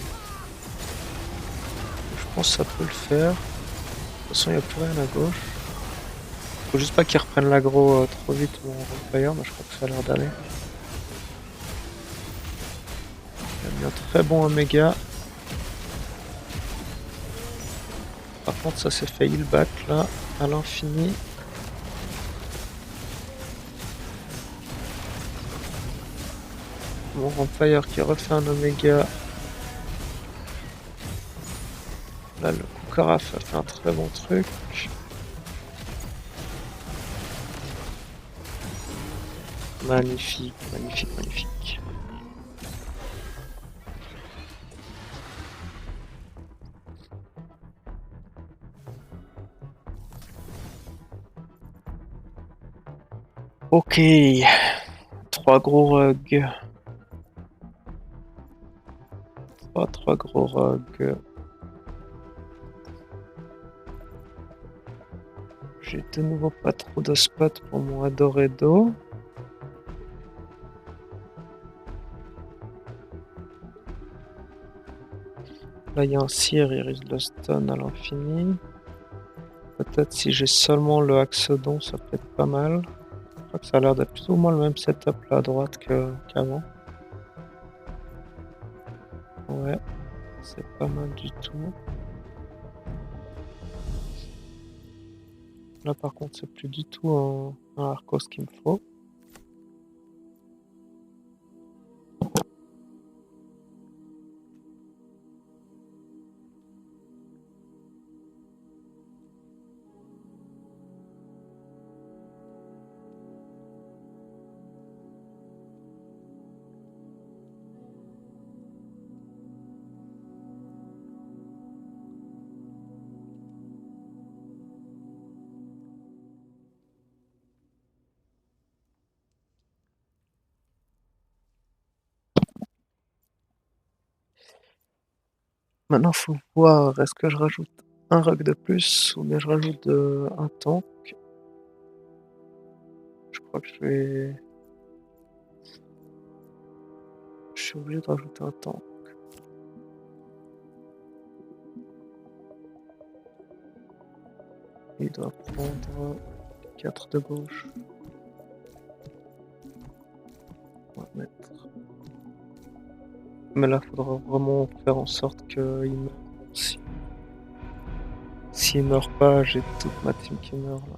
je pense que ça peut le faire. De toute façon, il n'y a plus rien à gauche. Faut juste pas qu'ils reprennent l'aggro trop vite mon Vampire, mais je crois que ça a l'air d'aller. Il a mis un très bon Omega. Par contre, ça s'est fait heal back là, à l'infini. Mon Vampire qui refait un Omega. Là, le Kukaraf a fait un très bon truc. Magnifique, magnifique, magnifique. Ok, 3 gros rugs. 3 gros rugs. J'ai de nouveau pas trop de spots pour mon Adoredo. Là, il y a un Seer, il risque de stun à l'infini. Peut-être si j'ai seulement le Axodon, ça peut être pas mal. Je crois que ça a l'air d'être plus ou moins le même setup là à droite qu'avant. Ouais, c'est pas mal du tout. Là par contre, c'est plus du tout un Arcos qu'il me faut. Maintenant, faut voir, est-ce que je rajoute un rug de plus ou bien je rajoute un tank. Je crois crois que je suis obligé de rajouter un tank. Il doit prendre 4 de gauche. On va mettre. Mais là, faudra vraiment faire en sorte qu'il meure. S'il meurt pas, j'ai toute ma team qui meurt là.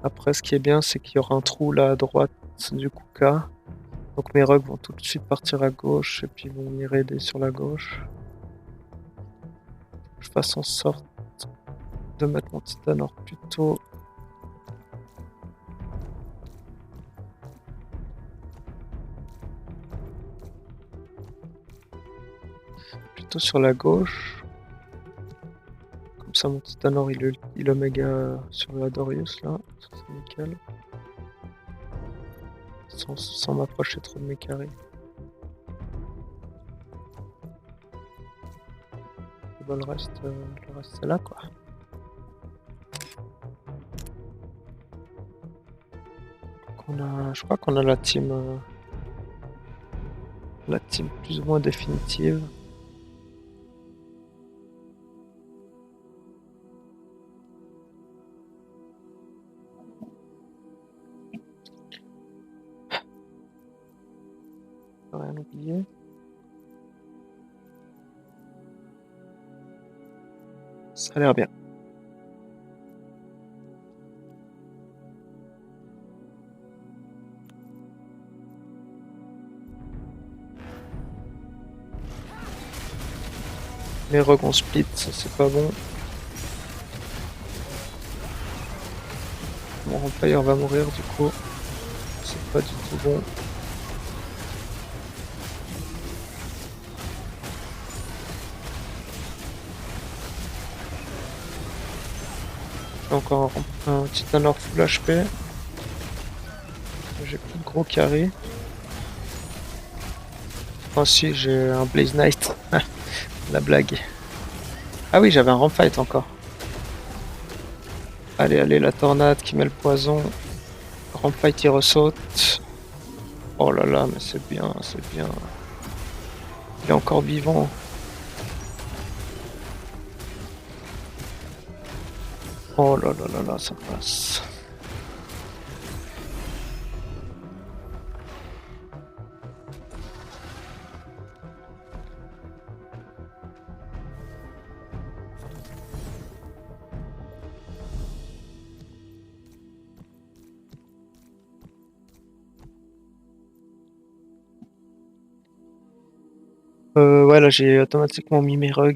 Après, ce qui est bien, c'est qu'il y aura un trou là à droite du Kuka. Donc mes rugs vont tout de suite partir à gauche et puis vont venir aider sur la gauche. Je fasse en sorte de mettre mon Titanor plutôt sur la gauche. Comme ça mon Titanor il Oméga sur la Dorius là, ça c'est nickel. Sans m'approcher trop de mes carrés. Et ben, le reste c'est là quoi. Je crois qu'on a la team plus ou moins définitive. Rien oublié. Ça a l'air bien. Les rogues en split, ça c'est pas bon. Mon Vampire va mourir du coup. C'est pas du tout bon. J'ai encore un Titanor full HP. J'ai plus de gros carrés. Oh si, j'ai un Blaze Knight. La blague. Ah oui, j'avais un Rampfight encore. Allez, la tornade qui met le poison. Rampfight il ressaute. Oh là là, mais c'est bien, c'est bien. Il est encore vivant. Oh là là là là, ça passe. Ouais, là j'ai automatiquement mis mes rugs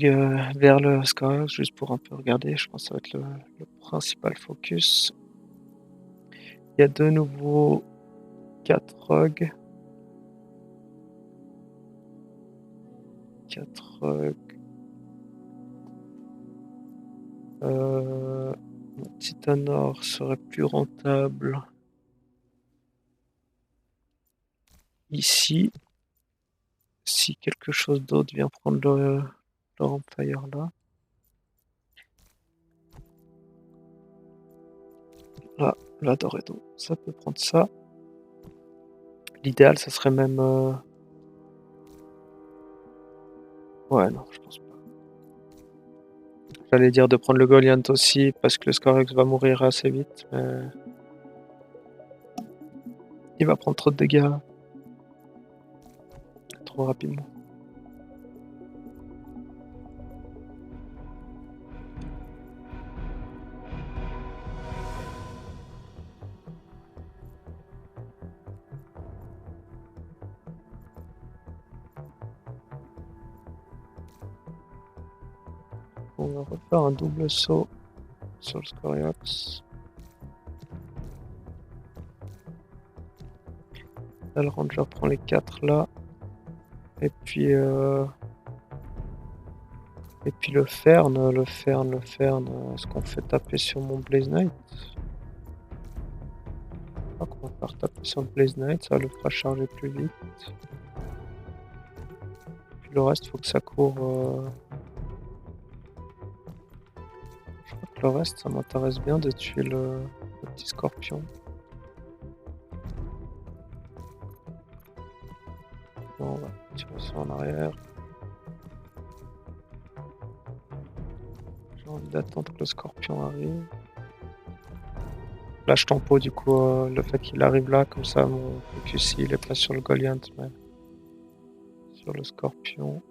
vers le Skyrock juste pour un peu regarder. Je pense que ça va être le principal focus. Il y a de nouveau 4 rugs. 4 rugs. Mon Titanor serait plus rentable ici. Si quelque chose d'autre vient prendre le Rampfire là. Là, la Doredo, ça peut prendre ça. L'idéal, ça serait même... Ouais, non, je pense pas. J'allais dire de prendre le Goliant aussi, parce que le Scorex va mourir assez vite, mais... Il va prendre trop de dégâts. Trop rapidement. On va refaire un double saut sur le Scoriox. Là, le Ranger prend les 4 là. Et puis le Fern, est-ce qu'on fait taper sur mon Blaze Knight? Je crois qu'on va faire taper sur le Blaze Knight, ça le fera charger plus vite. Puis le reste, faut que ça court. Je crois que le reste, ça m'intéresse bien de tuer le petit scorpion. Bon, on va tirer ça en arrière. J'ai envie d'attendre que le scorpion arrive. Là, je tempo du coup le fait qu'il arrive là, comme ça mon focus il est pas sur le Goliath mais sur le scorpion.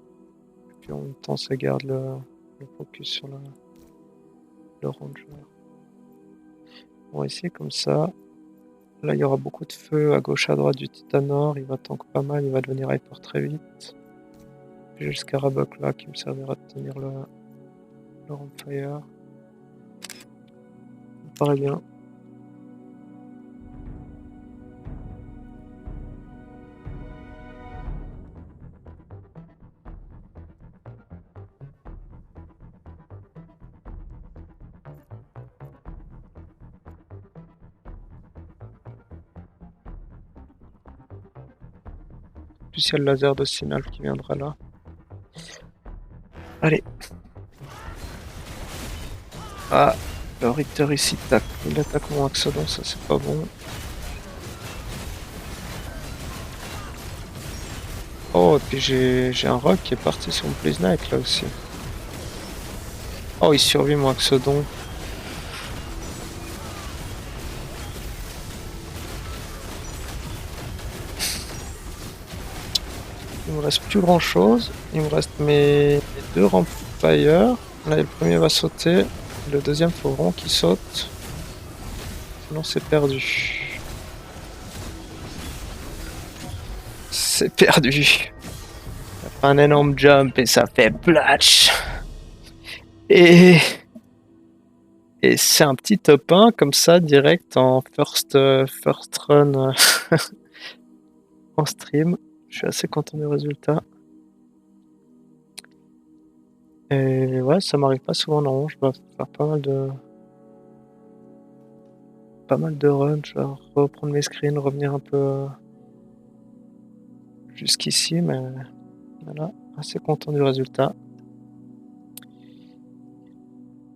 Et puis en même temps, ça garde le focus sur le ranger. On va essayer comme ça. Là, il y aura beaucoup de feu à gauche, à droite du Titanor. Il va tank pas mal, il va devenir hyper très vite. J'ai le Scarabug là qui me servira de tenir le Rampfire. Ça me paraît bien. En plus, il y a le laser de Sinal qui viendra là. Allez. Ah, le Ritter ici tac. Il attaque mon Axodon, ça c'est pas bon. Oh, et puis j'ai un rock qui est parti sur mon Blaze Knight là aussi. Oh, il survit mon Axodon. Il me reste plus grand chose. Il me reste mes deux Rampfire. Là, le premier va sauter. Le deuxième, faut vraiment qu'il saute. Sinon, c'est perdu. C'est perdu. Ça fait un énorme jump et ça fait platch. Et c'est un petit top 1 comme ça, direct en first run en stream. Je suis assez content du résultat. Et ouais, ça m'arrive pas souvent, non. Je dois faire pas mal de runs. Je vais reprendre mes screens, revenir un peu jusqu'ici, mais voilà, assez content du résultat.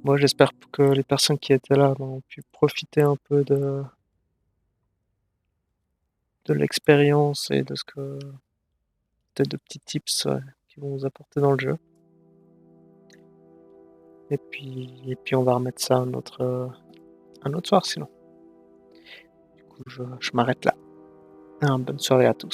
Moi, j'espère que les personnes qui étaient là ont pu profiter un peu de l'expérience et de ce que peut-être de petits tips qu'ils vont vous apporter dans le jeu. Et puis on va remettre ça un autre soir sinon. Du coup, je m'arrête là. Bonne soirée à tous.